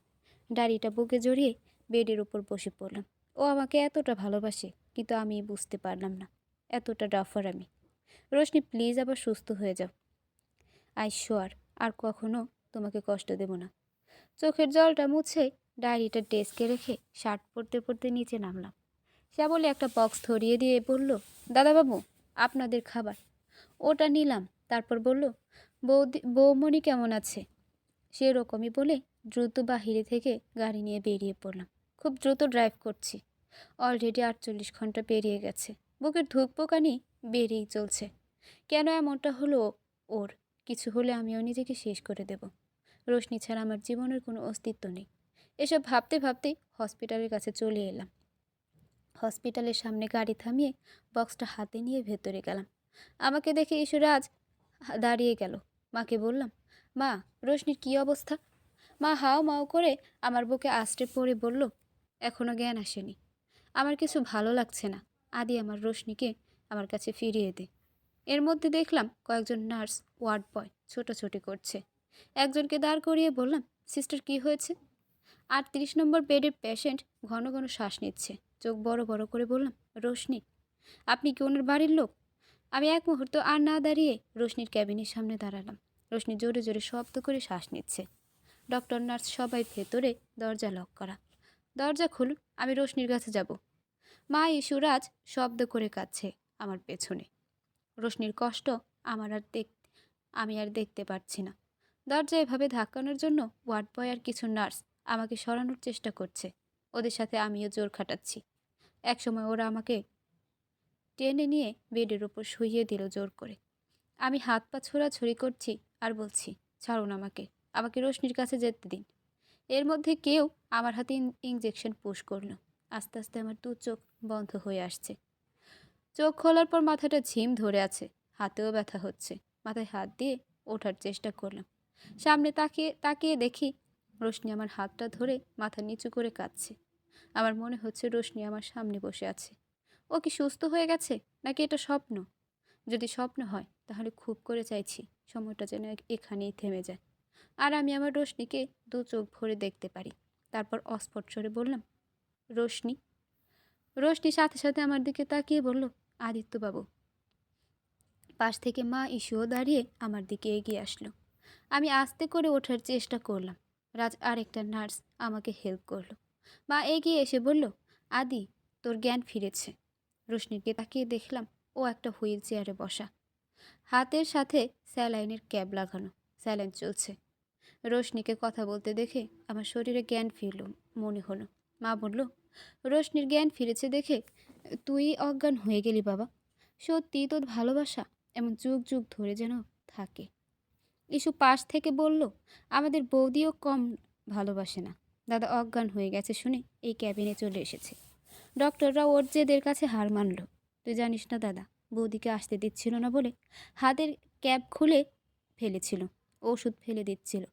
ডায়েরিটা বুকে জড়িয়ে বেডের উপর বসে পড়লাম। ও আমাকে এতটা ভালোবাসে, কিন্তু আমি বুঝতে পারলাম না। এতটা ডাফার আমি। রোশনি, প্লিজ আবার সুস্থ হয়ে যাও। আই শোয়ার আর কখনো তোমাকে কষ্ট দেব না। চোখের জলটা মুছে ডায়েরিটা ডেস্কে রেখে শার্ট পরতে পরতে নিচে নামলাম। শ্যাবলী একটা বক্স ধরিয়ে দিয়ে বলল, দাদাবাবু, আপনাদের খাবার। ওটা নিলাম। তারপর বলল, বৌমণি কেমন আছে? সেরকমই বলে দ্রুত বাহিরে থেকে গাড়ি নিয়ে বেরিয়ে পড়লাম। খুব দ্রুত ড্রাইভ করছি। অলরেডি 48 ঘন্টা পেরিয়ে গেছে। বুকের ধুকপোকানি বেরিয়েই চলছে। কেন এমনটা হলো ওর? কিছু হলে আমিও নিজেকে শেষ করে দেব। রোশনি ছাড়া আমার জীবনের কোনো অস্তিত্ব নেই। এসব ভাবতে ভাবতেই হসপিটালের কাছে চলে এলাম। হসপিটালের সামনে গাড়ি থামিয়ে বক্সটা হাতে নিয়ে ভেতরে গেলাম। আমাকে দেখে ঈশ্বরাজ দাঁড়িয়ে গেল। মাকে বললাম, মা, রোশনির কী অবস্থা? মা হাও মাও করে আমার বুকে আষ্টে পড়ে বলল, এখনও জ্ঞান আসেনি। আমার কিছু ভালো লাগছে না। আদি আমার রোশনিকে আমার কাছে ফিরিয়ে দে। এর মধ্যে দেখলাম কয়েকজন নার্স ওয়ার্ড বয় ছোটাছুটি করছে। একজনকে দাঁড় করিয়ে বললাম, সিস্টার, কি হয়েছে? 38 নম্বর বেডের পেশেন্ট ঘন ঘন শ্বাস নিচ্ছে। চোখ বড় বড় করে বললাম, রোশনি, আপনি কি ওনার বাড়ির লোক? আমি এক মুহূর্ত আর না দাঁড়িয়ে রোশনির ক্যাবিনের সামনে দাঁড়ালাম। রোশনি জোরে জোরে শব্দ করে শ্বাস নিচ্ছে। ডক্টর, নার্স সবাই ভেতরে, দরজা লক করা। দরজা খুলুন, আমি রোশনির কাছে যাব। মা ইস্যুরাজ শব্দ করে কাঁদছে আমার পেছনে। রোশনির কষ্ট আমার আর আমি আর দেখতে পারছি না। দরজা এভাবে ধাক্কানোর জন্য ওয়ার্ড বয় আর কিছু নার্স আমাকে সরানোর চেষ্টা করছে। ওদের সাথে আমিও জোর খাটাচ্ছি। একসময় ওরা আমাকে টেনে নিয়ে বেডের ওপর শুইয়ে দিল জোর করে। আমি হাত পা ছোড়াছড়ি করছি আর বলছি, ছাড়ুন আমাকে, আমাকে রোশনির কাছে যেতে দিন। এর মধ্যে কেউ আমার হাতে ইঞ্জেকশন পুশ করলো। আস্তে আস্তে আমার দু চোখ বন্ধ হয়ে আসছে। চোখ খোলার পর মাথাটা ঝিম ধরে আছে, হাতেও ব্যথা হচ্ছে। মাথায় হাত দিয়ে ওঠার চেষ্টা করলাম। সামনে তাকিয়ে তাকিয়ে দেখি রোশনি আমার হাতটা ধরে মাথা নিচু করে কাঁদছে। আমার মনে হচ্ছে রোশনি আমার সামনে বসে আছে। ও কি সুস্থ হয়ে গেছে, নাকি এটা স্বপ্ন? যদি স্বপ্ন হয় তাহলে খুব করে চাইছি সময়টা যেন এখানেই থেমে যায়, আর আমি আমার রোশনিকে দু চোখ ভরে দেখতে পারি। তারপর অস্ফুট স্বরে বললাম, রোশনি। রোশনি সাথে সাথে আমার দিকে তাকিয়ে বলল, আদিত্যবাবু। পাশ থেকে মা ইস্যুও দাঁড়িয়ে আমার দিকে এগিয়ে আসলো। আমি আস্তে করে ওঠার চেষ্টা করলাম। রাজ আর একটা নার্স আমাকে হেল্প করলো। মা এগিয়ে এসে বলল, আদি, তোর জ্ঞান ফিরেছে। রোশনিকে তাকিয়ে দেখলাম ও একটা হুইল চেয়ারে বসা, হাতের সাথে স্যালাইনের ক্যাপ লাগানো। স্যালাইন চলছে। রোশনিকে কথা বলতে দেখে আমার শরীরে জ্ঞান ফিরল মনে হলো। মা বলল, রোশনির জ্ঞান ফিরেছে দেখে তুই অজ্ঞান হয়ে গেলি বাবা। সত্যি তোর ভালোবাসা এমন যুগ যুগ ধরে যেন থাকে। ইস্যু পাশ থেকে বলল, আমাদের বৌদিও কম ভালোবাসে না। দাদা অজ্ঞান হয়ে গেছে শুনে এই ক্যাবিনে চলে এসেছে। ডক্টররা ওর জেদের কাছে হার মানল। তুই জানিস না দাদা, বৌদিকে আসতে দিচ্ছিল না বলে হাতের ক্যাপ খুলে ফেলেছিল, ওষুধ ফেলে দিচ্ছিল।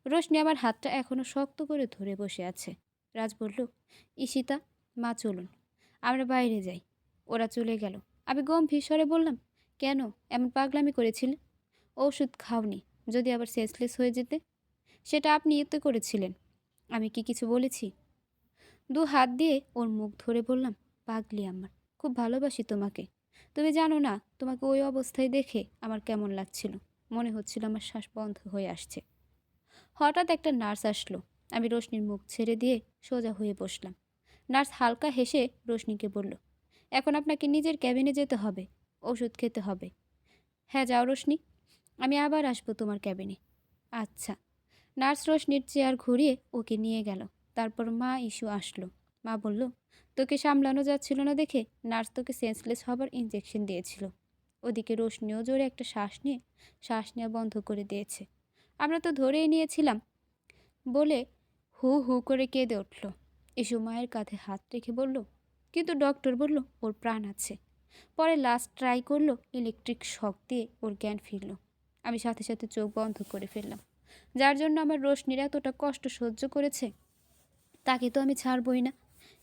রোশনি আমার হাতটা এখনও শক্ত করে ধরে বসে আছে। রাজ বলল, ঈশিতা, মা চলুন, আমরা বাইরে যাই। ওরা চলে গেল। আমি গম্ভীর স্বরে বললাম, কেন এমন পাগলামি করেছিলে? ওষুধ খাওনি, যদি আবার সেন্সলেস হয়ে যেতে? সেটা আপনি এতে করেছিলেন, আমি কি কিছু বলেছি? দু হাত দিয়ে ওর মুখ ধরে বললাম, পাগলি আমার, খুব ভালোবাসি তোমাকে। তুমি জানো না তোমাকে ওই অবস্থায় দেখে আমার কেমন লাগছিল। মনে হচ্ছিল আমার শ্বাস বন্ধ হয়ে আসছে। হঠাৎ একটা নার্স আসলো। আমি রোশনির মুখ ছেড়ে দিয়ে সোজা হয়ে বসলাম। নার্স হালকা হেসে রোশনিকে বলল, এখন আপনাকে নিজের ক্যাবিনে যেতে হবে, ওষুধ খেতে হবে। হ্যাঁ যাও রোশনি। আমি আবার আসবো তোমার ক্যাবিনে। আচ্ছা। নার্স রোশনির চেয়ার ঘুরিয়ে ওকে নিয়ে গেল। তারপর মা ইস্যু আসলো। মা বলল, তোকে সামলানো যাচ্ছিল না দেখে নার্স তোকে সেন্সলেস হবার ইঞ্জেকশন দিয়েছিল। ওদিকে রোশনিও জোরে একটা শ্বাস নেওয়া বন্ধ করে দিয়েছে। আমরা তো ধরেই নিয়েছিলাম বলে হু হু করে কেঁদে উঠল। ইস্যু মায়ের কাঁধে হাত রেখে বলল, কিন্তু ডক্টর বলল ওর প্রাণ আছে। পরে লাস্ট ট্রাই করলো, ইলেকট্রিক শক দিয়ে ওর জ্ঞান ফিরল। আমি সাথে সাথে চোখ বন্ধ করে ফেললাম। যার জন্য আমার রোশনির এতটা কষ্ট সহ্য করেছে তাকে তো আমি ছাড়বই না,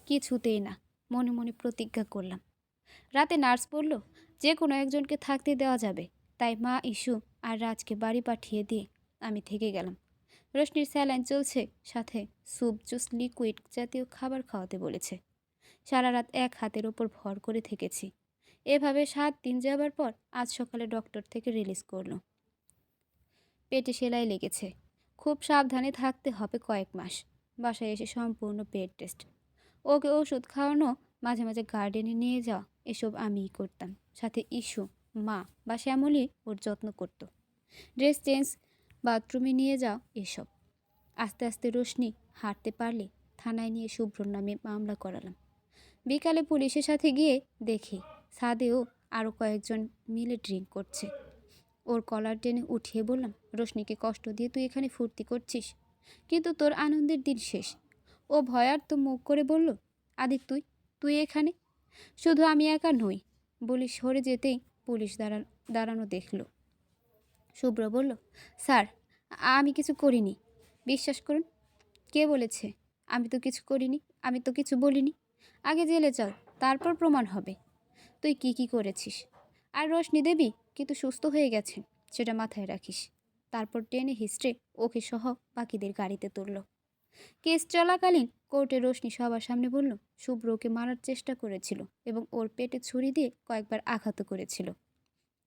কিছুতেই না। মনে মনে প্রতিজ্ঞা করলাম। রাতে নার্স বলল, যে কোনো একজনকে থাকতে দেওয়া যাবে। তাই মা, ইস্যু আর রাজকে বাড়ি পাঠিয়ে দিয়ে আমি থেকে গেলাম। রোশনির স্যালাইন চলছে, সাথে স্যুপ, জুস, লিকুইড জাতীয় খাবার খাওয়াতে বলেছে। সারা রাত এক হাতের ওপর ভর করে থেকেছি। এভাবে 7 দিন যাবার পর আজ সকালে ডক্টর থেকে রিলিজ করলো। পেটে সেলাই লেগেছে, খুব সাবধানে থাকতে হবে কয়েক মাস। বাসায় এসে সম্পূর্ণ বেড রেস্ট। ওকে ওষুধ খাওয়ানো, মাঝে মাঝে গার্ডেনে নিয়ে যাওয়া, এসব আমিই করতাম। সাথে ইস্যু, মা বা শ্যামলী ওর যত্ন করত। ড্রেস চেঞ্জ, বাথরুমে নিয়ে যাও, এসব। আস্তে আস্তে রোশনি হাঁটতে পারলে থানায় নিয়ে শুভ্রর নামে মামলা করালাম। বিকালে পুলিশের সাথে গিয়ে দেখি ছাদেও আরও কয়েকজন মিলে ড্রিঙ্ক করছে। ওর কলার টেনে উঠিয়ে বললাম, রোশনিকে কষ্ট দিয়ে তুই এখানে ফুর্তি করছিস, কিন্তু তোর আনন্দের দিন শেষ। ও ভয়ার্থ মুখ করে বলল, আদিক তুই তুই এখানে? শুধু আমি একা নই বলি সরে যেতেই পুলিশ দাঁড়ানো দেখল। শুভ্র বলল, স্যার, আমি কিছু করিনি, বিশ্বাস করুন। কে বলেছে? আমি তো কিছু করিনি, আমি তো কিছু বলিনি। আগে জেলে চল, তারপর প্রমাণ হবে তুই কি করেছিস। আর রোশনি দেবী কিন্তু সুস্থ হয়ে গেছেন, সেটা মাথায় রাখিস। তারপর টেনে হিস্ট্রে ওকে সহ বাকিদের গাড়িতে তুলল। কেস চলাকালীন কোর্টে রোশনি সবার সামনে বলল, শুভ্র ওকে মারার চেষ্টা করেছিল এবং ওর পেটে ছুরি দিয়ে কয়েকবার আঘাত করেছিল।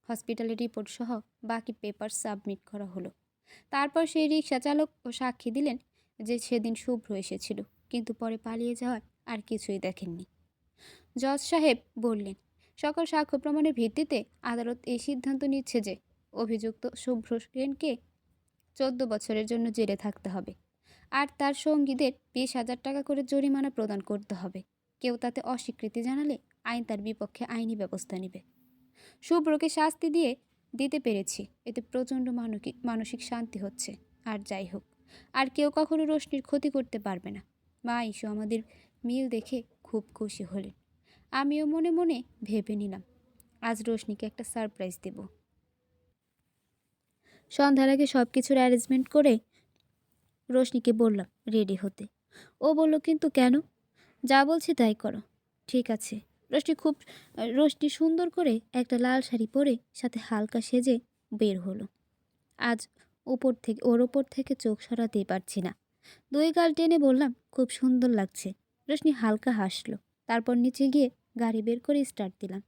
হসপিটালের রিপোর্ট সহ বাকি পেপার সাবমিট করা হলো। তারপর সেই রিক্সা চালক ও সাক্ষী দিলেন যে সেদিন শুভ্র এসেছিল, কিন্তু পরে পালিয়ে যাওয়ায় আর কিছুই দেখেননি। জজ সাহেব বললেন, সকল সাক্ষ্য প্রমাণের ভিত্তিতে আদালত এই সিদ্ধান্ত নিচ্ছে যে অভিযুক্ত শুভ্র সেনকে 14 বছরের জন্য জেলে থাকতে হবে, আর তার সঙ্গীদের 20,000 টাকা করে জরিমানা প্রদান করতে হবে। কেউ তাতে অস্বীকৃতি জানালে আইন তার বিপক্ষে আইনি ব্যবস্থা নেবে। শুভ্রকে শাস্তি দিতে পেরেছি, এতে প্রচণ্ড মানসিক শান্তি হচ্ছে। আর যাই হোক, আর কেউ কখনো রোশনির ক্ষতি করতে পারবে না। মা ইস্যু আমাদের মিল দেখে খুব খুশি হলেন। আমিও মনে মনে ভেবে নিলাম, আজ রোশনিকে একটা সারপ্রাইজ দেব। সন্ধ্যার আগে সব কিছুর অ্যারেঞ্জমেন্ট করে রোশনিকে বললাম রেডি হতে। ও বলল, কিন্তু কেন? যা বলছি তাই করো। ঠিক আছে। রোশনি সুন্দর করে একটা লাল শাড়ি পরে সাথে হালকা সেজে বের হলো। আজ ওর ওপর থেকে চোখ সরাতেই পারছি না। 2 গাল টেনে বললাম, খুব সুন্দর লাগছে। রোশনি হালকা হাসলো। তারপর নিচে গিয়ে গাড়ি বের করে স্টার্ট দিলাম।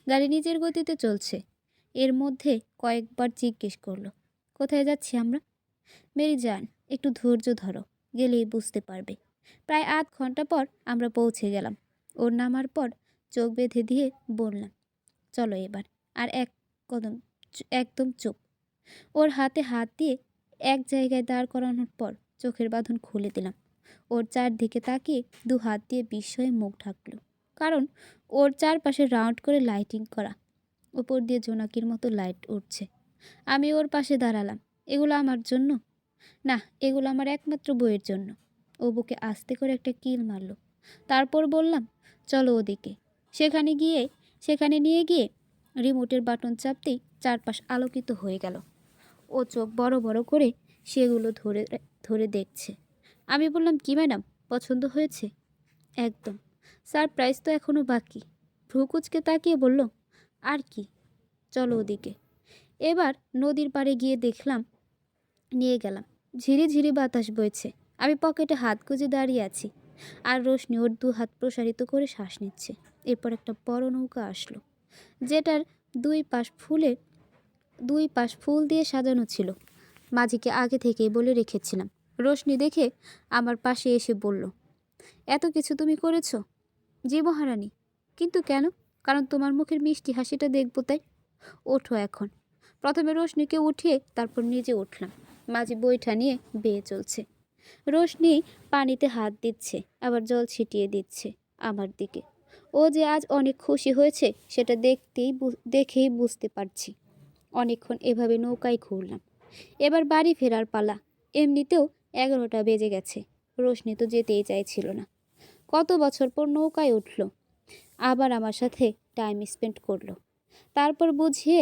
গাড়ি নিজের গতিতে চলছে। এর মধ্যে কয়েকবার জিজ্ঞেস করলো, কোথায় যাচ্ছি আমরা? মেরি জান, একটু ধৈর্য ধরো, গেলেই বুঝতে পারবে। প্রায় 8 ঘন্টা পর আমরা পৌঁছে গেলাম। ওর নামার পর চোখ বেঁধে দিয়ে বললাম, চলো এবার। আর একদম চুপ। ওর হাতে হাত দিয়ে এক জায়গায় দাঁড় করানোর পর চোখের বাঁধন খুলে দিলাম। ওর চারদিকে তাকিয়ে 2 হাত দিয়ে বিস্ময়ে মুখ ঢাকলো, কারণ ওর চারপাশে রাউন্ড করে লাইটিং করা। উপর দিয়ে জোনাকির মতো লাইট উঠছে। আমি ওর পাশে দাঁড়ালাম। এগুলো আমার জন্য না, এগুলো আমার একমাত্র বইয়ের জন্য। ও বুকে আস্তে করে একটা কিল মারল। তারপর বললাম, চলো ওদিকে। সেখানে নিয়ে গিয়ে রিমোটের বাটন চাপতেই চারপাশ আলোকিত হয়ে গেল। ও চোখ বড় বড় করে সেগুলো ধরে ধরে দেখছে। আমি বললাম, কি ম্যাডাম, পছন্দ হয়েছে? একদম। সারপ্রাইজ তো এখনও বাকি। ভ্রুকুচকে তাকিয়ে বলল, আর কি, চলো ওদিকে। এবার নদীর পাড়ে গিয়ে নিয়ে গেলাম। ঝিরি ঝিরি বাতাস বইছে। আমি পকেটে হাত গুজে দাঁড়িয়ে আছি, আর রোশনি ওর 2 হাত প্রসারিত করে শ্বাস নিচ্ছে। এরপর একটা বড় নৌকা আসলো, যেটার দুই পাশ ফুল দিয়ে সাজানো ছিল। মাঝিকে আগে থেকেই বলে রেখেছিলাম। রোশনি দেখে আমার পাশে এসে বলল, এত কিছু তুমি করেছো? জি মহারানী। কিন্তু কেন? কারণ তোমার মুখের মিষ্টি হাসিটা দেখবো তাই। ওঠো এখন। প্রথমে রোশনিকে উঠিয়ে তারপর নিজে উঠলাম। মাঝি বৈঠা নিয়ে বেয়ে চলছে। রোশনি পানিতে হাত দিচ্ছে, আবার জল ছিটিয়ে দিচ্ছে আমার দিকে। ও যে আজ অনেক খুশি হয়েছে সেটা দেখেই বুঝতে পারছি। অনেকক্ষণ এভাবে নৌকায় ঘুরলাম। এবার বাড়ি ফেরার পালা। এমনিতেও 11টা বেজে গেছে। রোশনি তো যেতেই চাইছিল না। কত বছর পর নৌকায় উঠল, আবার আমার সাথে টাইম স্পেন্ড করলো। তারপর বুঝিয়ে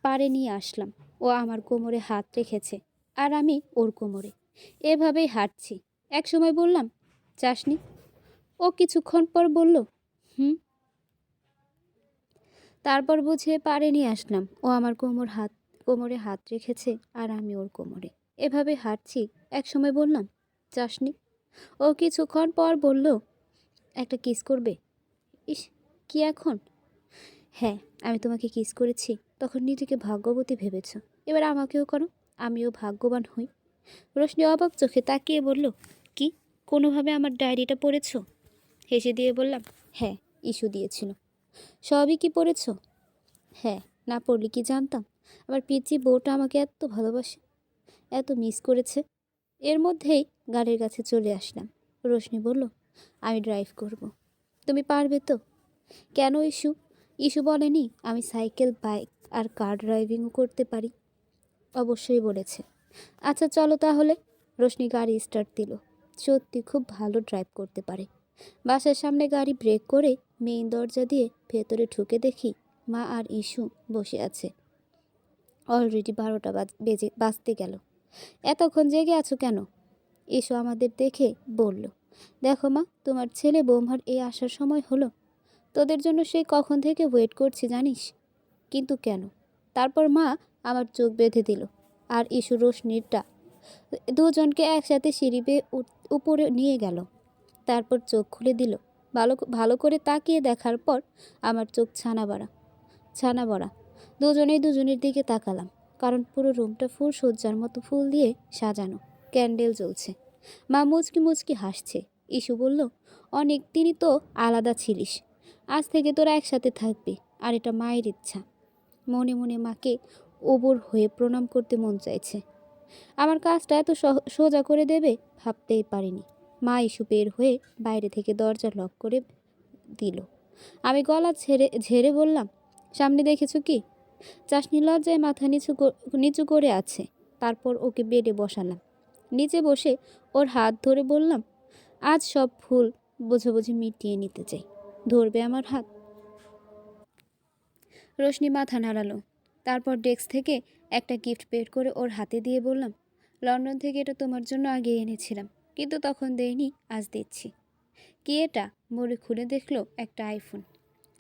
পাড়ে নিয়ে আসলাম। ও আমার কোমরে হাত রেখেছে আর আমি ওর কোমরে। এভাবেই হাঁটছি। এক সময় বললাম, চাসনি? ও কিছুক্ষণ পর বলল, হুম। তারপর বুঝিয়ে পাড়ে নিয়ে আসলাম। ও আমার কোমরে হাত রেখেছে আর আমি ওর কোমরে। এভাবে হাঁটছি। এক সময় বললাম, চাসনি? ও কিছুক্ষণ পর বলল, একটা কিস করবে? ইস, কি এখন? হ্যাঁ, আমি তোমাকে কিস করেছি, তখন নিজেকে ভাগ্যবতী ভেবেছ। এবার আমাকেও করো, আমিও ভাগ্যবান হই। রোশনি অবাক চোখে তাকিয়ে বলল, কি, কোনোভাবে আমার ডায়েরিটা পড়েছ? হেসে দিয়ে বললাম, হ্যাঁ, ইস্যু দিয়েছিল। সবই কি পড়েছ? হ্যাঁ, না পড়লে কি জানতাম আমার পিচি বউটা আমাকে এত ভালোবাসে, এত মিস করেছে। এর মধ্যেই গাড়ির কাছে চলে আসলাম। রোশনি বলল, আমি ড্রাইভ করব। তুমি পারবে তো? কেন ইস্যু? ইস্যু বলেনি আমি সাইকেল, বাইক আর কার ড্রাইভিংও করতে পারি? অবশ্যই বলেছে। আচ্ছা চলো তাহলে। রোশনি গাড়ি স্টার্ট দিল। সত্যি খুব ভালো ড্রাইভ করতে পারে। বাসার সামনে গাড়ি ব্রেক করে মেইন দরজা দিয়ে ভেতরে ঢুকে দেখি মা আর ইস্যু বসে আছে। অলরেডি 12টা বাজতে গেল। এতক্ষণ জেগে আছো কেন? ইস্যু আমাদের দেখে বলল, দেখো মা, তোমার ছেলে বৌমার এই আসার সময় হলো। তোদের জন্য সেই কখন থেকে ওয়েট করছি জানিস। কিন্তু কেন? তারপর মা আমার চোখ বেঁধে দিল আর ইস্যু রোশনিরটা। দুজনকে একসাথে সিঁড়ি বেয়ে উপরে নিয়ে গেল। তারপর চোখ খুলে দিল। ভালো ভালো করে তাকিয়ে দেখার পর আমার চোখ ছানা বড়া। দুজনেই দুজনের দিকে তাকালাম, কারণ পুরো রুমটা ফুল সজ্জার মতো ফুল দিয়ে সাজানো, ক্যান্ডেল জ্বলছে। মা মুচকি মুচকি হাসছে। ইস্যু বলল, অনেক দিনই তো আলাদা ছিলিস, আজ থেকে তোরা একসাথে থাকবি। আর এটা মায়ের ইচ্ছা। মনে মনে মাকে ওবর হয়ে প্রণাম করতে মন চাইছে। আমার কাজটা এত সোজা করে দেবে ভাবতেই পারিনি। মা ইস্যু বের হয়ে বাইরে থেকে দরজা লক করে দিল। আমি গলা ঝেড়ে বললাম, সামনে দেখেছো কি? চাশনি লজ্জায় মাথা নিচু করে আছে। তারপর ওকে বেডে বসালাম। নিচে বসে ওর হাত ধরে বললাম, আজ সব ভুল বোঝাবুঝি মিটিয়ে নিতে চাই। ধরবে আমার হাত? রোশনি মাথা নাড়ালো। তারপর ডেস্ক থেকে একটা গিফট বের করে ওর হাতে দিয়ে বললাম, লন্ডন থেকে এটা তোমার জন্য আগে এনেছিলাম, কিন্তু তখন দেইনি, আজ দিচ্ছি। কি এটা? বলে খুলে দেখলো একটা আইফোন।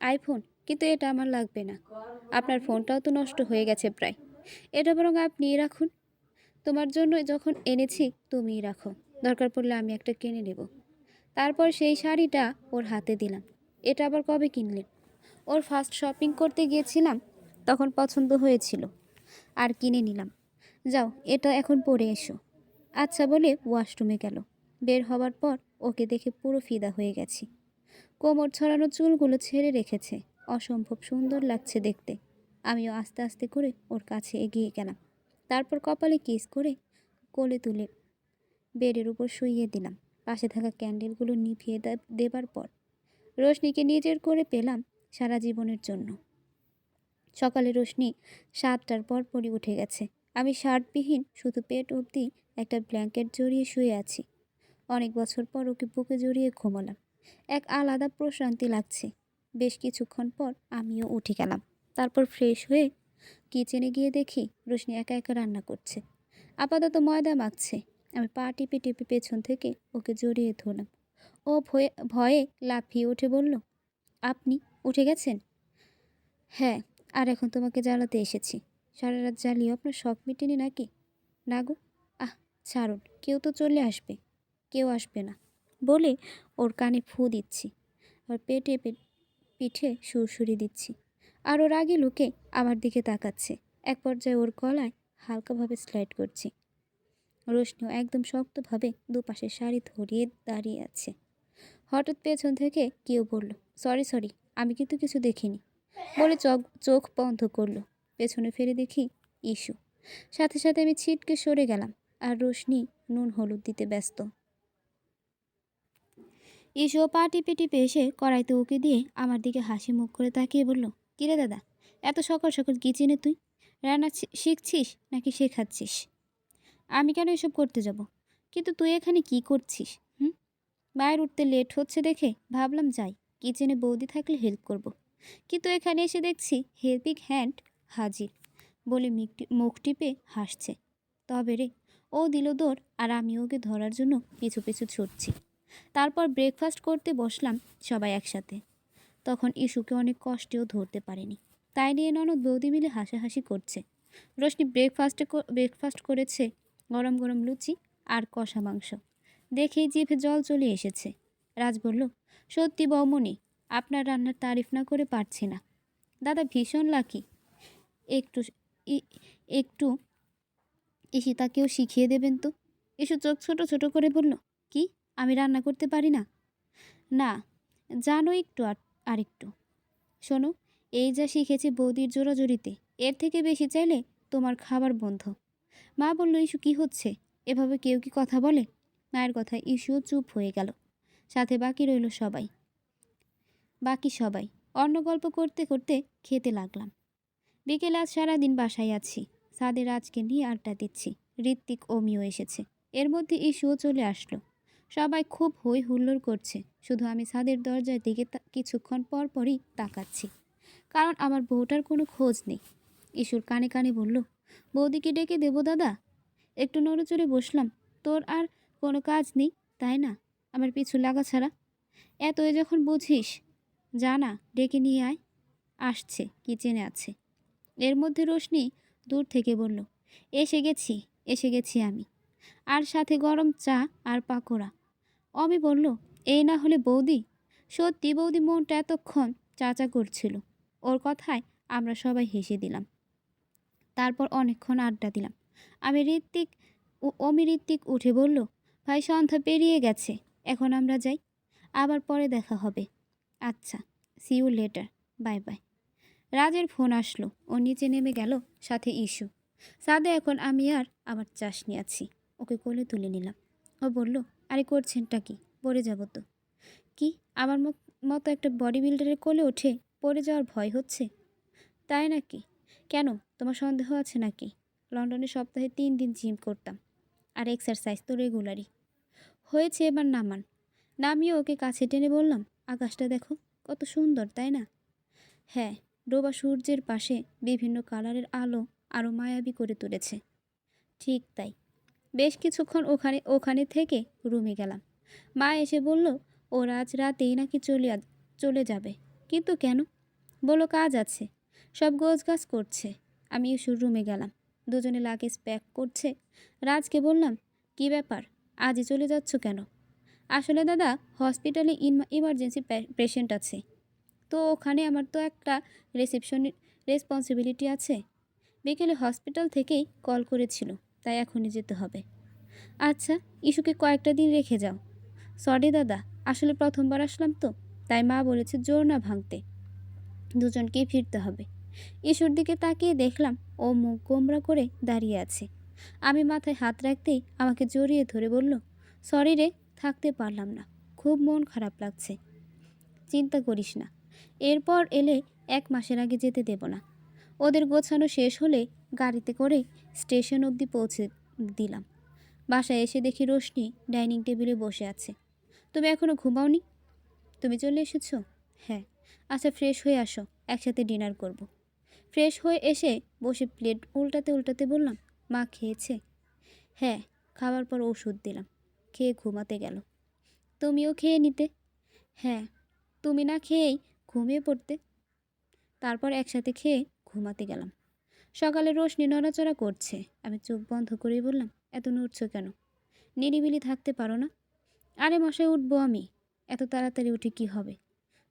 আইফোন? কিন্তু এটা আমার লাগবে না। আপনার ফোনটাও তো নষ্ট হয়ে গেছে প্রায়। এটা বরং আপনিই রাখুন। তোমার জন্য যখন এনেছি তুমিই রাখো, দরকার পড়লে আমি একটা কিনে নেব। তারপর সেই শাড়িটা ওর হাতে দিলাম। এটা আবার কবে কিনলেন? ওর ফার্স্ট শপিং করতে গিয়েছিলাম, তখন পছন্দ হয়েছিল আর কিনে নিলাম। যাও, এটা এখন পরে এসো। আচ্ছা বলে ওয়াশরুমে গেল। বের হওয়ার পর ওকে দেখে পুরো ফিদা হয়ে গেছি। কোমর ছড়ানো চুলগুলো ছেড়ে রেখেছে, অসম্ভব সুন্দর লাগছে দেখতে। আমিও আস্তে আস্তে করে ওর কাছে এগিয়ে গেলাম। তারপর কপালে কিস করে কোলে তুলে বেডের উপর শুইয়ে দিলাম। পাশে থাকা ক্যান্ডেলগুলো নিভিয়ে দেবার পর রোশনিকে নিজের করে পেলাম সারা জীবনের জন্য। সকালে রোশনি 7টার পরপরই উঠে গেছে। আমি শার্টবিহীন, শুধু পেট অবধি একটা ব্ল্যাঙ্কেট জড়িয়ে শুয়ে আছি। অনেক বছর পর ওকে বুকে জড়িয়ে ঘুমালাম। এক আলাদা প্রশান্তি লাগছে। বেশ কিছুক্ষণ পর আমিও উঠে গেলাম। তারপর ফ্রেশ হয়ে কিচেনে গিয়ে দেখি রোশনি একা একা রান্না করছে। আপাতত ময়দা মাখছে। আমি পা টিপে টিপে পেছন থেকে ওকে জড়িয়ে ধরলাম। ও ভয়ে ভয়ে লাফিয়ে উঠে বলল, আপনি উঠে গেছেন? হ্যাঁ, আর এখন তোমাকে জ্বালাতে এসেছি। সারা রাত জ্বালিয়ে আপনার শখ মেটেনি নাকি? না গো। আহ, ছাড়ুন, কেউ তো চলে আসবে। কেউ আসবে না বলে ওর কানে ফু দিচ্ছি, আর পিঠে সুরসুরি দিচ্ছি। আর ওর আগে লুকে আমার দিকে তাকাচ্ছে। এক পর্যায়ে ওর গলায় হালকাভাবে স্লাইড করছি। রোশনিও একদম শক্তভাবে দুপাশে শাড়ি ধরিয়ে দাঁড়িয়ে আছে। হঠাৎ পেছন থেকে কেউ বলল, সরি, আমি কিন্তু কিছু দেখিনি বলে চোখ বন্ধ করলো। পেছনে ফিরে দেখি ইস্যু। সাথে সাথে আমি ছিটকে সরে গেলাম, আর রোশনি নুন হলুদ দিতে ব্যস্ত। ইস্যুও পা টিপে টিপে এসে কড়াইতে উকি দিয়ে আমার দিকে হাসি মুখ করে তাকিয়ে বলল, কিরে দাদা, এত সকাল সকাল কিচেনে তুই? রান্না শিখছিস নাকি শেখাচ্ছিস? আমি কেন এসব করতে যাব? কিন্তু তুই এখানে কি করছিস? হুম? মায়ের উঠতে লেট হচ্ছে দেখে ভাবলাম যাই, কিচেনে বৌদি থাকলে হেল্প করব। কিন্তু এখানে এসে দেখছি হেল্পিং হ্যান্ড হাজির বলে মুখ টিপে হাসছে। তবে রে, ও দিল দৌড় আর আমি ওকে ধরার জন্য পিছু পিছু ছুটছি। তারপর ব্রেকফাস্ট করতে বসলাম সবাই একসাথে। তখন ইস্যুকে অনেক কষ্টেও ধরতে পারেনি, তাই নিয়ে ননদ বৌদি মিলে হাসাহাসি করছে। রোশনি ব্রেকফাস্ট করেছে গরম গরম লুচি আর কষা মাংস। দেখেই জিভে জল চলে এসেছে। রাজ বলল, সত্যি বৌমনি, আপনার রান্নার তারিফ না করে পারছি না। দাদা ভীষণ লাকি। একটু একটু ঈশিতাকেও শিখিয়ে দেবেন তো। ইস্যু চোখ ছোট ছোট করে বলল, কি, আমি রান্না করতে পারি না? না, জানো একটু আরেকটু। শোনো, এই যা শিখেছি বৌদির জোরাজুরিতে, এর থেকে বেশি চাইলে তোমার খাবার বন্ধ। মা বলল, ইস্যু কি হচ্ছে? এভাবে কেউ কি কথা বলে? মায়ের কথায় ইস্যুও চুপ হয়ে গেল। সাথে বাকি সবাই অন্য গল্প করতে করতে খেতে লাগলাম। বিকেলে আজ সারাদিন বাসায় আছি। সাদের আজকে নিয়ে আড্ডা দিচ্ছি। ঋত্বিক ও মিও এসেছে। এর মধ্যে ইস্যুও চলে আসলো। সবাই খুব হই হুল্লোড় করছে, শুধু আমি ছাদের দরজার দিকে কিছুক্ষণ পর পরই তাকাচ্ছি, কারণ আমার বউটার কোনো খোঁজ নেই। ইস্যুর কানে কানে বলল, বৌদিকে ডেকে দেবো দাদা? একটু নড়েচড়ে বসলাম। তোর আর কোনো কাজ নেই, তাই না, আমার পিছু লাগা ছাড়া? এতই যখন বুঝিস, জানা ডেকে নিয়ে আয়। আসছে, কিচেনে আছে। এর মধ্যে রোশনি দূর থেকে বলল, এসে গেছি আমি, আর সাথে গরম চা আর পাকোড়া। অমি বলল, এই না হলে বৌদি? সত্যি বৌদি মনটা এতক্ষণ চাচা করছিল। ওর কথায় আমরা সবাই হেসে দিলাম। তারপর অনেকক্ষণ আড্ডা দিলাম। ঋত্বিক উঠে বলল, ভাই সন্ধ্যা পেরিয়ে গেছে, এখন আমরা যাই, আবার পরে দেখা হবে। আচ্ছা, see you later, bye bye. রাজের ফোন আসলো, ও নিচে নেমে গেল, সাথে ইস্যু। সাদে এখন আমি আর আমার চাশনি আছি। ওকে কোলে তুলে নিলাম। ও বলল, আরে করছেনটা কি? পড়ে যাব তো। কি, আমার মতো একটা বডি বিল্ডারের কোলে ওঠে পড়ে যাওয়ার ভয় হচ্ছে? তাই নাকি? কেন, তোমার সন্দেহ আছে নাকি? লন্ডনে সপ্তাহে 3 দিন জিম করতাম, আর এক্সারসাইজ তো রেগুলারই। হয়েছে, এবার নামান। নামিয়ে ওকে কাছে টেনে বললাম, আকাশটা দেখো, কত সুন্দর, তাই না? হ্যাঁ, ডোবা সূর্যের পাশে বিভিন্ন কালারের আলো আরও মায়াবী করে তুলেছে। ঠিক তাই। বেশ কিছুক্ষণ ওখানে থেকে রুমে গেলাম। মা এসে বলল, ওরা আজ রাতেই নাকি চলে যাবে। কিন্তু কেন? বলো কাজ আছে। সব গোছগাছ করছে। আমি ইস্যুর রুমে গেলাম। দুজনে লাগেজ প্যাক করছে। রাজকে বললাম, কি ব্যাপার, আজই চলে যাচ্ছ কেন? আসলে দাদা, হসপিটালে ইমার্জেন্সি পেশেন্ট আছে, তো ওখানে আমার তো একটা রেসপন্সিবিলিটি আছে। বিকেলে হসপিটাল থেকেই কল করেছিল, তাই এখনই যেতে হবে। আচ্ছা, ইস্যুকে কয়েকটা দিন রেখে যাও। সরি দাদা, আসলে প্রথমবার আসলাম তো, তাই মা বলেছে জোর না ভাঙতে, দুজনকেই ফিরতে হবে। ইস্যুর দিকে তাকিয়ে দেখলাম ও মুখ গোমরা করে দাঁড়িয়ে আছে। আমি মাথায় হাত রাখতেই আমাকে জড়িয়ে ধরে বলল, সরি রে, থাকতে পারলাম না, খুব মন খারাপ লাগছে। চিন্তা করিস না, এরপর এলে 1 মাসের আগে যেতে দেব না। ওদের গোছানো শেষ হলে গাড়িতে করে স্টেশন অবধি পৌঁছে দিলাম। বাসায় এসে দেখি রোশনি ডাইনিং টেবিলে বসে আছে। তুমি এখনও ঘুমাওনি? তুমি চলে এসেছো? হ্যাঁ। আচ্ছা, ফ্রেশ হয়ে আসো, একসাথে ডিনার করব। ফ্রেশ হয়ে এসে বসে প্লেট উল্টাতে উল্টাতে বললাম, মা খেয়েছে? হ্যাঁ, খাওয়ার পর ওষুধ দিলাম, খেয়ে ঘুমাতে গেল। তুমিও খেয়ে নিতে। হ্যাঁ, তুমি না খেয়েই ঘুমিয়ে পড়তে। তারপর একসাথে খেয়ে ঘুমাতে গেলাম। সকালে রোশনি নড়াচড়া করছে। আমি চোখ বন্ধ করেই বললাম, এত নড়ছো কেন? নিরিবিলি থাকতে পারো না? আরে মশাই, উঠবো আমি। এত তাড়াতাড়ি উঠে কি হবে?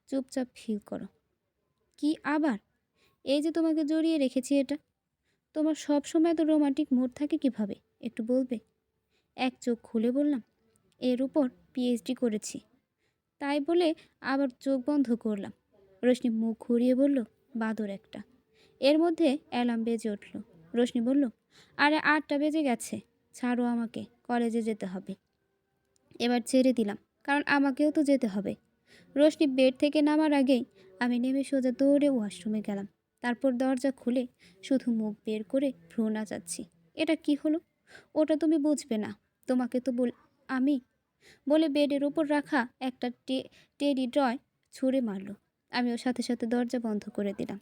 চুপচাপ ফিল করো। কি আবার? এই যে তোমাকে জড়িয়ে রেখেছি, এটা। তোমার সব সময় এত রোমান্টিক মুড থাকে কিভাবে, একটু বলবে? এক চোখ খুলে বললাম, এর উপর পিএইচডি করেছি। তাই বলে আবার চোখ বন্ধ করলাম। রোশনি মুখ ঘুরিয়ে বলল, বাদর একটা। এর মধ্যে অ্যালার্ম বেজে উঠল। রোশনি বলল, আরে 8টা বেজে গেছে, ছাড়ো আমাকে, কলেজে যেতে হবে। এবার ছেড়ে দিলাম, কারণ আমাকেও তো যেতে হবে। রোশনি বেড থেকে নামার আগেই আমি নেমে সোজা দৌড়ে ওয়াশরুমে গেলাম। তারপর দরজা খুলে শুধু মুখ বের করে ভ্রু নাচাচ্ছি। এটা কি হলো? ওটা তুমি বুঝবে না, তোমাকে তো আমি বলে বেডের উপর রাখা একটা টেডি টয় ছুঁড়ে মারল। আমিও সাথে সাথে দরজা বন্ধ করে দিলাম।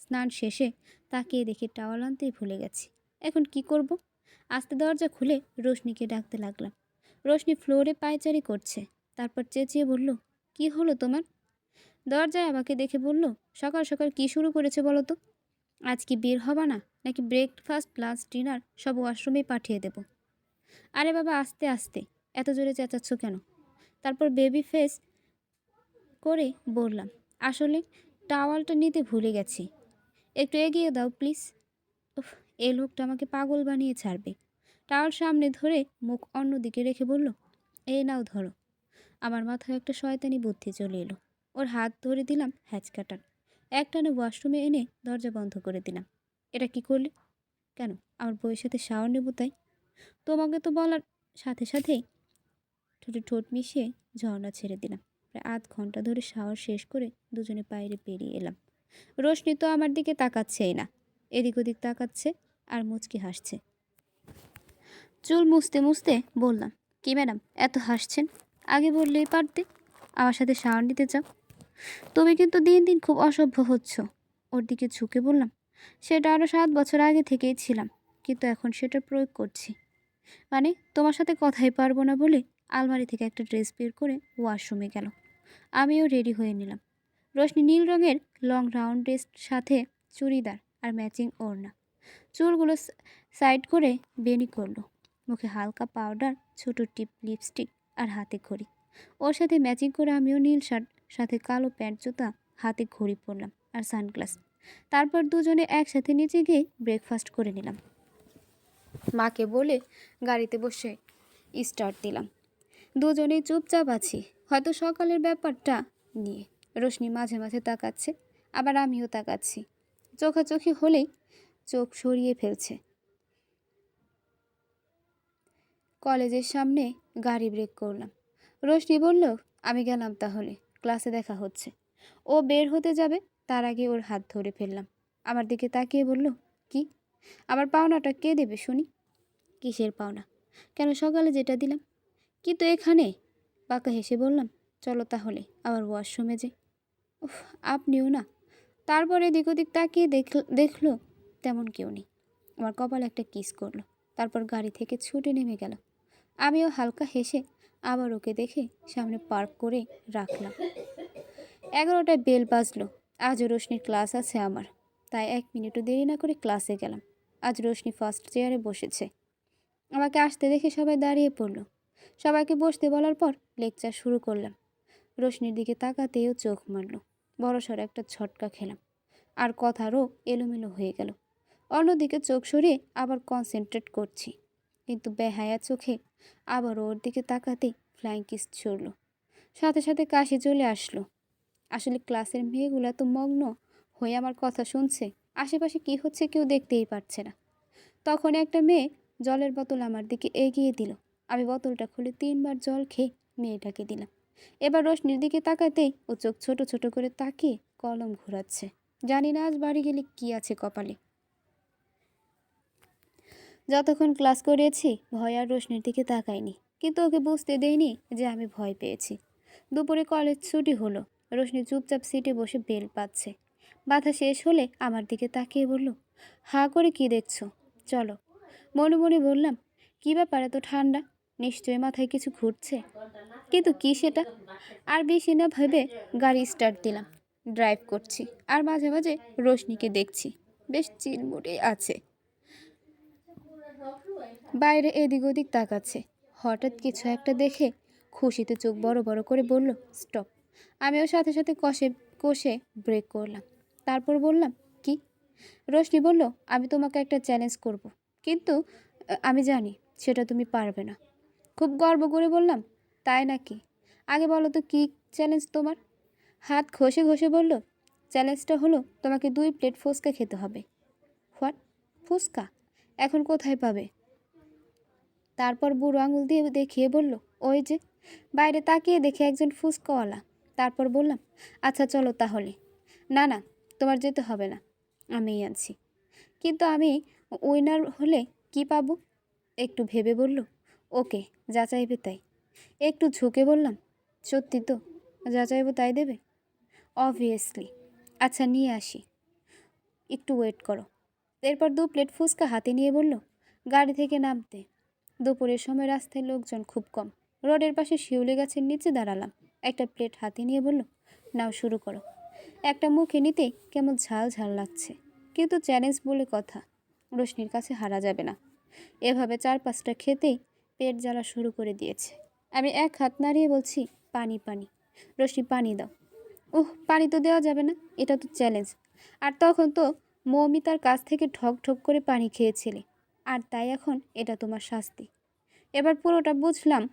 স্নান শেষে তাকিয়ে দেখি টাওয়াল আনতেই ভুলে গেছি। এখন কি করব? আস্তে দরজা খুলে রোশনিকে ডাকতে লাগলাম। রোশনি ফ্লোরে পায়চারি করছে। তারপর চেঁচিয়ে বলল, কি হলো তোমার? দরজায় আমাকে দেখে বলল, সকাল সকাল কি শুরু করেছে বলো তো? আজ কি বের হবা না, নাকি ব্রেকফাস্ট লাঞ্চ ডিনার সব ওয়াশরুমেই পাঠিয়ে দেব? আরে বাবা, আস্তে আস্তে, এত জোরে চেঁচাচ্ছ কেন? তারপর বেবি ফেস করে বললাম, আসলে টাওয়ালটা নিতে ভুলে গেছি, একটু এগিয়ে দাও প্লিজ। উফ, এই লোকটা আমাকে পাগল বানিয়ে ছাড়বে। টাওয়াল সামনে ধরে মুখ অন্যদিকে রেখে বলল, এই নাও ধরো। আমার মাথায় একটা শয়তানি বুদ্ধি চলে এলো। ওর হাত ধরে দিলাম হ্যাচ কাটার, একটানে ওয়াশরুমে এনে দরজা বন্ধ করে দিলাম। এটা কি করলে? কেন, আমার বউয়ের সাথে শাওয়ার নেব তাই? তোমাকে তো বলার সাথে সাথেই ঠোঁটে ঠোঁট মিশিয়ে ঝর্ণা ছেড়ে দিলাম। প্রায় আধ ঘন্টা ধরে শাওয়ার শেষ করে দুজনে বাইরে বেরিয়ে এলাম। রোশনি তো আমার দিকে তাকাচ্ছেই না, এদিক ওদিক তাকাচ্ছে আর মুচকি হাসছে। চুল মুছতে মুছতে বললাম, কি ম্যাডাম, এত হাসছেন? আগে বললেই পারতে, আমার সাথে শাওয়ার নিতে চাও। তুমি কিন্তু দিন দিন খুব অসভ্য হচ্ছ। ওর দিকে ঝুঁকে বললাম, সেটা আরও 7 বছর আগে থেকেই ছিলাম, কিন্তু এখন সেটা প্রয়োগ করছি। মানে, তোমার সাথে কথাই পারবো না বলে আলমারি থেকে একটা ড্রেস বের করে ওয়াশরুমে গেল। আমিও রেডি হয়ে নিলাম। রোশনি নীল রঙের লং রাউন্ড ড্রেস, সাথে চুড়িদার আর ম্যাচিং ওড়না। চুলগুলো সাইড করে বেনি করলো, মুখে হালকা পাউডার, ছোট টিপ লিপস্টিক আর হাতে ঘড়ি। ওর সাথে ম্যাচিং করে আমিও নীল শার্ট, সাথে কালো প্যান্ট, জুতা, হাতে ঘড়ি পরলাম আর সানগ্লাস। তারপর দুজনে একসাথে নিচে গিয়ে ব্রেকফাস্ট করে নিলাম। মাকে বলে গাড়িতে বসে স্টার্ট দিলাম। দুজনেই চুপচাপ আছি, হয়তো সকালের ব্যাপারটা নিয়ে। রোশনি মাঝে মাঝে তাকাচ্ছে, আবার আমিও তাকাচ্ছি। চোখাচোখি হলেই চোখ সরিয়ে ফেলছে। কলেজের সামনে গাড়ি ব্রেক করলাম। রোশনি বলল, আমি গেলাম তাহলে, ক্লাসে দেখা হচ্ছে। ও বের হতে যাবে, তার আগে ওর হাত ধরে ফেললাম। আমার দিকে তাকিয়ে বলল, কি? আমার পাওনাটা কে দেবে শুনি? কিসের পাওনা? কেন, সকালে যেটা দিলাম। কিন্তু এখানে? বাঁকা হেসে বললাম, চলো তাহলে আবার ওয়াশরুমে যাই। উফ, আপনিও না। তারপর এদিক ওদিক তাকিয়ে দেখলো তেমন কেউ নেই। আমার কপালে একটা কিস করলো, তারপর গাড়ি থেকে ছুটে নেমে গেল। আমিও হালকা হেসে আবার ওকে দেখে সামনে পার্ক করে রাখলাম। 11টায় বেল বাজলো। আজও রোশনির ক্লাস আছে আমার, তাই 1 মিনিটও দেরি না করে ক্লাসে গেলাম। আজ রোশনি ফার্স্ট চেয়ারে বসেছে। আমাকে আসতে দেখে সবাই দাঁড়িয়ে পড়ল। সবাইকে বসতে বলার পর লেকচার শুরু করলাম। রোশনির দিকে তাকাতেও চোখ মারল। বড়সড় একটা ঝটকা খেলাম, আর কথারও এলোমেলো হয়ে গেল। অন্যদিকে চোখ সরিয়ে আবার কনসেন্ট্রেট করছি, কিন্তু বেহায়া চোখে আবার ওর দিকে তাকাতেই ফ্লাইং কিস ছুড়ল। সাথে সাথে কাশি চলে আসলো। আসলে ক্লাসের মেয়েগুলো তো মগ্ন হয়ে আমার কথা শুনছে, আশেপাশে কি হচ্ছে কেউ দেখতেই পারছে না। তখন একটা মেয়ে জলের বোতল আমার দিকে এগিয়ে দিল। আমি বোতলটা খুলে 3বার জল খেয়ে মেয়েটাকে দিলাম। এবার রোশনির দিকে তাকাতেই ও চোখ ছোট ছোট করে তাকিয়ে কলম ঘোরাচ্ছে। জানি না আজ বাড়ি গেলে কি আছে কপালে। যতক্ষণ ক্লাস করেছি ভয় আর রোশনির দিকে তাকাইনি, কিন্তু ওকে বুঝতে দেইনি যে আমি ভয় পেয়েছি। দুপুরে কলেজ ছুটি হলো। রোশনি চুপচাপ সিটে বসে বেল পাচ্ছে। বাধা শেষ হলে আমার দিকে তাকিয়ে বলল, হাঁ করে কি দেখছো? চলো। মনে মনে বললাম, কী ব্যাপার এত ঠান্ডা? নিশ্চয়ই মাথায় কিছু ঘুরছে, কিন্তু কি সেটা? আর বেশি না ভেবে গাড়ি স্টার্ট দিলাম। ড্রাইভ করছি আর মাঝে মাঝে রোশনিকে দেখছি, বেশ চিলমুটে আছে। বাইরে এদিক ওদিক তাকাচ্ছে। হঠাৎ কিছু একটা দেখে খুশিতে চোখ বড় বড় করে বলল, স্টপ। আমিও সাথে সাথে কষে ব্রেক করলাম। তারপর বললাম, কি? রোশনি বলল, আমি তোমাকে একটা চ্যালেঞ্জ করব, কিন্তু আমি জানি সেটা তুমি পারবে না। খুব গর্ব করে বললাম, তাই নাকি? আগে বলো তো কী চ্যালেঞ্জ তোমার? হাত ঘষে ঘষে বলল, চ্যালেঞ্জটা হলো তোমাকে 2 প্লেট ফুচকা খেতে হবে। হোয়াট? ফুচকা? এখন কোথায় পাবে? তারপর বুড়ো আঙুল দিয়ে দেখিয়ে বলল, ওই যে। বাইরে তাকিয়ে দেখে একজন ফুচকাওয়ালা। তারপর বললাম, আচ্ছা চলো তাহলে। না না, তোমার যেতে হবে না, আমিই আনছি। কিন্তু আমি উইনার হলে কি পাবো? একটু ভেবে বলল, ওকে, যা চাইবে তাই। একটু ঝুঁকে বললাম, সত্যি তো? যা চাইবো তাই দেবে? অবভিয়াসলি। আচ্ছা নিয়ে আসি, একটু ওয়েট করো। এরপর 2 প্লেট ফুচকা হাতে নিয়ে বলল, গাড়ি থেকে নামতে। দুপুরের সময় রাস্তায় লোকজন খুব কম। রোডের পাশে শিউলি গাছের নিচে দাঁড়ালাম। একটা প্লেট হাতে নিয়ে বলল, নাও শুরু করো। একটা মুখে নিতে কেমন ঝাল ঝাল লাগছে, কিন্তু চ্যালেঞ্জ বলে কথা, রোশনির কাছে হারা যাবে না। এভাবে 4-5টা খেতেই পেট জ্বালা শুরু করে দিয়েছে। আমি এক হাত নাড়িয়ে বলছি, পানি পানি। রোশনি পানি দাও। পানি তো দেওয়া যাবে না, এটা তো চ্যালেঞ্জ। আর তখন তো মৌমিতার কাছ থেকে ঠক ঠক করে পানি খেয়েছিলে, আর তাই এখন এটা তোমার শাস্তি। এবার পুরোটা বুঝলাম,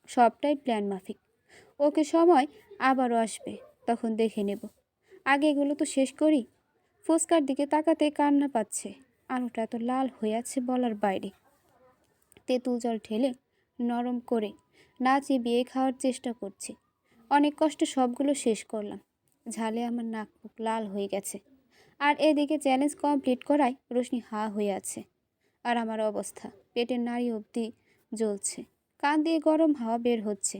সবটাই প্ল্যান মাফিক। ওকে সময় আবারও আসবে, তখন দেখে নেব। আগে এগুলো তো শেষ করি। ফুচকার দিকে তাকাতে কান্না পাচ্ছে। আলুটা এত লাল হয়ে আছে বলার বাইরে। তেঁতুল জল ঢেলে নরম করে না চিবিয়ে খাওয়ার চেষ্টা করছি। অনেক কষ্টে সবগুলো শেষ করলাম। ঝালে আমার নাক মুখ লাল হয়ে গেছে। আর এদিকে চ্যালেঞ্জ কমপ্লিট করায় রোশনি হা হয়ে আছে। আর আমার অবস্থা, পেটের নাড়ি অবধি জ্বলছে, কান দিয়ে গরম হাওয়া বের হচ্ছে।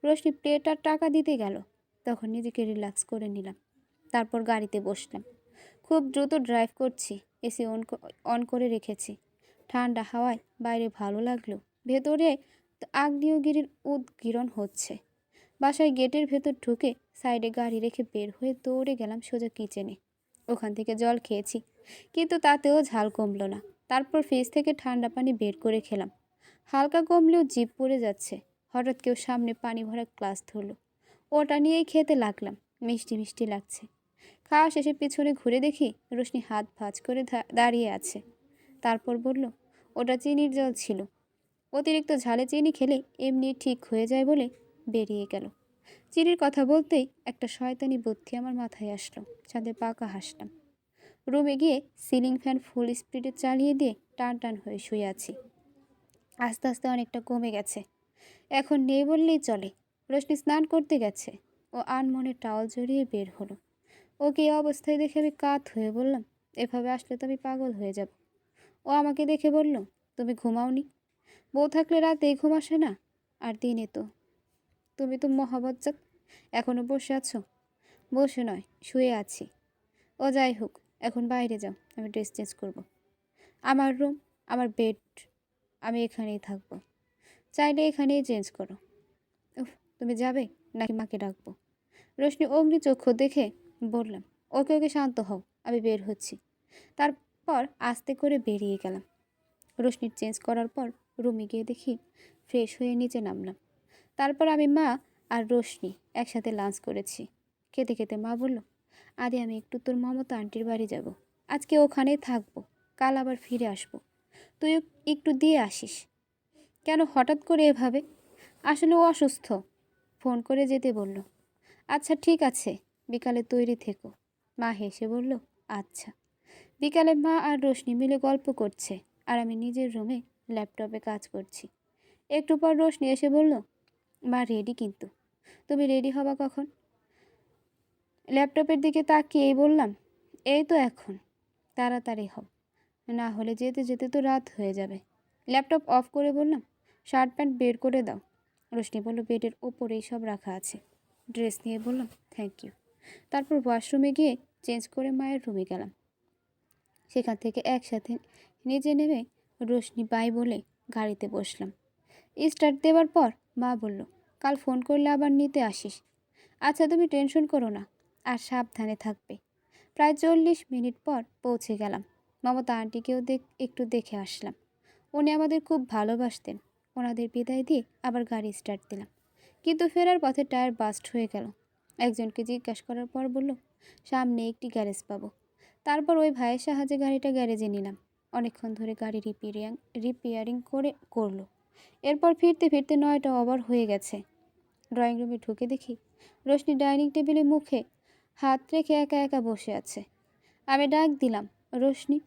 রোশনি প্লেট আর টাকা দিতে গেল, তখন নিজেকে রিল্যাক্স করে নিলাম। তারপর গাড়িতে বসলাম। খুব দ্রুত ড্রাইভ করছি, এসি অন করে রেখেছি। ঠান্ডা হাওয়ায় বাইরে ভালো লাগলো, ভেতরে আগ্নেয়গিরির উদগীরণ হচ্ছে। বাসায় গেটের ভেতর ঢুকে সাইডে গাড়ি রেখে বের হয়ে দৌড়ে গেলাম সোজা কিচেনে। ওখান থেকে জল খেয়েছি, কিন্তু তাতেও ঝাল কমলো না। তারপর ফ্রিজ থেকে ঠান্ডা পানি বের করে খেলাম। হালকা কমলেও জিভ পড়ে যাচ্ছে। হঠাৎ কেউ সামনে পানি ভরা গ্লাস ধরলো, ওটা নিয়েই খেতে লাগলাম। মিষ্টি মিষ্টি লাগছে। খাওয়া শেষে পিছনে ঘুরে দেখি রোশনি হাত ভাঁজ করে দাঁড়িয়ে আছে। তারপর বলল, ওটা চিনির জল ছিল। অতিরিক্ত ঝালে চিনি খেলে এমনি ঠিক হয়ে যায় বলে বেরিয়ে গেল। চিনির কথা বলতেই একটা শয়তানি বুদ্ধি আমার মাথায় আসলো, সাথে পাকা হাসলাম। রুমে গিয়ে সিলিং ফ্যান ফুল স্পিডে চালিয়ে দিয়ে টান টান হয়ে শুয়ে আছি। আস্তে আস্তে অনেকটা কমে গেছে, এখন নেই বললেই চলে। রোশনি স্নান করতে গেছে, ও আনমনে টাওয়াল জড়িয়ে বের হলো। ওকে এই অবস্থায় দেখে আমি কাত হয়ে বললাম, এভাবে আসলে তো আমি পাগল হয়ে যাব। ও আমাকে দেখে বলল, তুমি ঘুমাওনি? বউ থাকলে রাতেই ঘুম আসে না, আর দিনে তো। তুমি তো মহাবজ্জাত, এখনো বসে আছো? বসে নয়, শুয়ে আছি। ও যাই হোক, এখন বাইরে যাও, আমি ড্রেস চেঞ্জ করব। আমার রুম, আমার বেড, আমি এখানেই থাকবো। চাইলে এখানেই চেঞ্জ করো। উফ, তুমি যাবে নাকি মাকে ডাকবো? রোশনি অগ্নি চক্ষু দেখে বললাম, ওকে ওকে শান্ত হও, আমি বের হচ্ছি। তারপর আস্তে করে বেরিয়ে গেলাম। রোশনির চেঞ্জ করার পর রুমে গিয়ে দেখি ফ্রেশ হয়ে নিচে নামলাম। তারপর আমি, মা আর রোশনি একসাথে লাঞ্চ করেছি। খেতে খেতে মা বলল, আদি আমি একটু তোর মমতা আন্টির বাড়ি যাব। আজকে ওখানেই থাকবো, কাল আবার ফিরে আসবো। তুই একটু দিয়ে আসিস। কেন হঠাৎ করে এভাবে? আসলে ও অসুস্থ, ফোন করে যেতে বলল। আচ্ছা ঠিক আছে, বিকালে তৈরি থেকো। মা হেসে বলল, আচ্ছা। বিকালে মা আর রোশনি মিলে গল্প করছে, আর আমি নিজের রুমে ল্যাপটপে কাজ করছি। একটু পর রোশনি এসে বলল, মা রেডি কিন্তু। তুমি রেডি হবা কখন? ল্যাপটপের দিকে তাকিয়েই বললাম, এই তো এখন। তাড়াতাড়ি হও, না হলে যেতে যেতে তো রাত হয়ে যাবে। ল্যাপটপ অফ করে বললাম, শার্ট প্যান্ট বের করে দাও। রোশনি বলল, বেডের ওপরেই সব রাখা আছে। ড্রেস নিয়ে বললাম, থ্যাংক ইউ। তারপর ওয়াশরুমে গিয়ে চেঞ্জ করে মায়ের রুমে গেলাম। সেখান থেকে একসাথে নিচে নেমে রোশনি বাই বলে গাড়িতে বসলাম। স্টার্ট দেওয়ার পর মা বলল, কাল ফোন করলে আবার নিতে আসিস। আচ্ছা তুমি টেনশন করো না, আর সাবধানে থাকবে। প্রায় 40 মিনিট পর পৌঁছে গেলাম। মমতা আন্টিকেও একটু দেখে আসলাম। উনি আমাদের খুব ভালোবাসতেন। ওনাদের বিদায় দিয়ে আবার গাড়ি স্টার্ট দিলাম, কিন্তু ফেরার পথে টায়ার বাস্ট হয়ে গেল। একজনকে জিজ্ঞাসা করার পর বলল, সামনে একটি গ্যারেজ পাবো। তারপর ওই ভাইয়ের সাহায্যে গাড়িটা গ্যারেজে নিলাম। অনেকক্ষণ ধরে গাড়ি রিপেয়ারিং করলো। এরপর ফিরতে ফিরতে 9টা ওভার হয়ে গেছে। ড্রয়িং রুমে ঢুকে দেখি রোশনি ডাইনিং টেবিলে মুখে হাত রেখে একা একা বসে আছে। আমি ডাক দিলাম, রোশনি।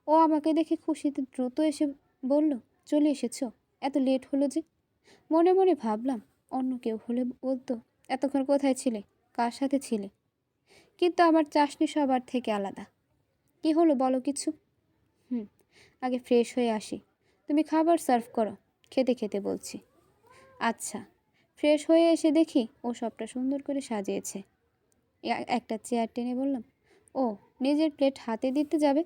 ও আমাকে দেখে খুশিতে দ্রুত এসে বলল, চলে এসেছো? এত লেট হলো যে? মনে মনে ভাবলাম, অন্য কেউ হলে বলতো, এতক্ষণ কোথায় ছিলে, কার সাথে ছিলে? কিন্তু আমার চাশনি সবার থেকে আলাদা। কি হলো বলো কিছু? হুম, আগে ফ্রেশ হয়ে আসি। তুমি খাবার সার্ভ করো, খেতে খেতে বলছি। আচ্ছা। ফ্রেশ হয়ে এসে দেখি ও সবটা সুন্দর করে সাজিয়েছে। একটা চেয়ার টেনে বললাম, ও নিজের প্লেট হাতে দিতে যাবে?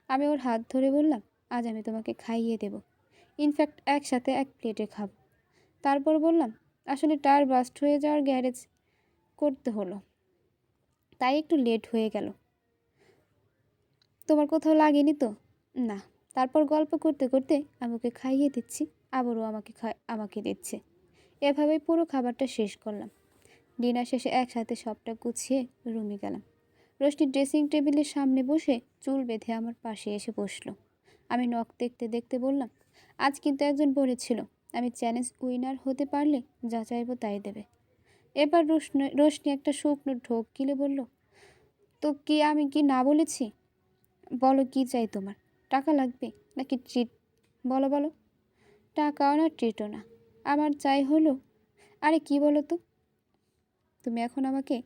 আমি ওর হাত ধরে বললাম, আজ আমি তোমাকে খাইয়ে দেব। ইনফ্যাক্ট একসাথে এক প্লেটে খাবো। তারপর বললাম, আসলে টায়ার বাস্ট হয়ে যাওয়ার গ্যারেজ করতে হলো, তাই একটু লেট হয়ে গেল। তোমার কোথাও লাগেনি তো? না। তারপর গল্প করতে করতে আমাকে খাইয়ে দিচ্ছি, আবারও আমাকে দিচ্ছে। এভাবেই পুরো খাবারটা শেষ করলাম। ডিনার শেষে একসাথে সবটা গুছিয়ে রুমে গেলাম। রোশনি ড্রেসিং টেবিলের সামনে বসে চুল বেঁধে আমার পাশে এসে বসলো। আমি নখ দেখতে দেখতে বললাম, আজ কিন্তু একজন বলেছিল, আমি চ্যালেঞ্জ উইনার হতে পারলে যা চাইবো তাই দেবে। এবার রোশনি একটা শুকনো ঢোক গিলে বলল, তো কি আমি কি না বলেছি? বলো কি চাই তোমার? টাকা লাগবে নাকি ট্রিট? বলো বলো। টাকাও না, ট্রিটও না। আমার চাই হলো, আরে কি বলো তো, তুমি এখন আমাকে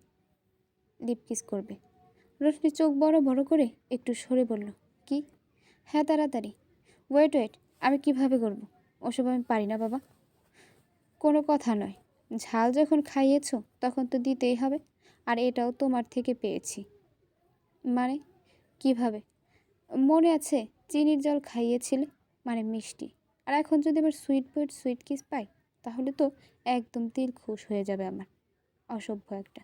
লিপ কিস করবে। রোশনি চোখ বড় বড় করে একটু সরে বলল, কি? হ্যাঁ তাড়াতাড়ি। ওয়েট ওয়েট, আমি কিভাবে করব? ওসব আমি পারি না বাবা। কোনো কথা নয়, ঝাল যখন খাইয়েছো তখন তো দিতেই হবে। আর এটাও তোমার থেকে পেয়েছি। মানে কিভাবে? মনে আছে চিনির জল খাইয়েছিলে, মানে মিষ্টি। আর এখন যদি আবার সুইট কিস পাই, তাহলে তো একদম দিল খুশ হয়ে যাবে আমার। অসভ্য একটা।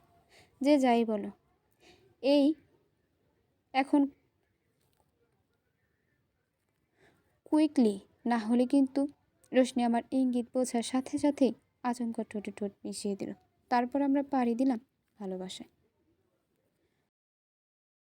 যে যাই বলো, এই এখন কুইকলি, না হলে কিন্তু। রোশনি আমার ইঙ্গিত বোঝার সাথে সাথেই আচমকা ঠোঁটে ঠোঁট মিশিয়ে দিল। তারপর আমরা পাড়ি দিলাম ভালোবাসায়।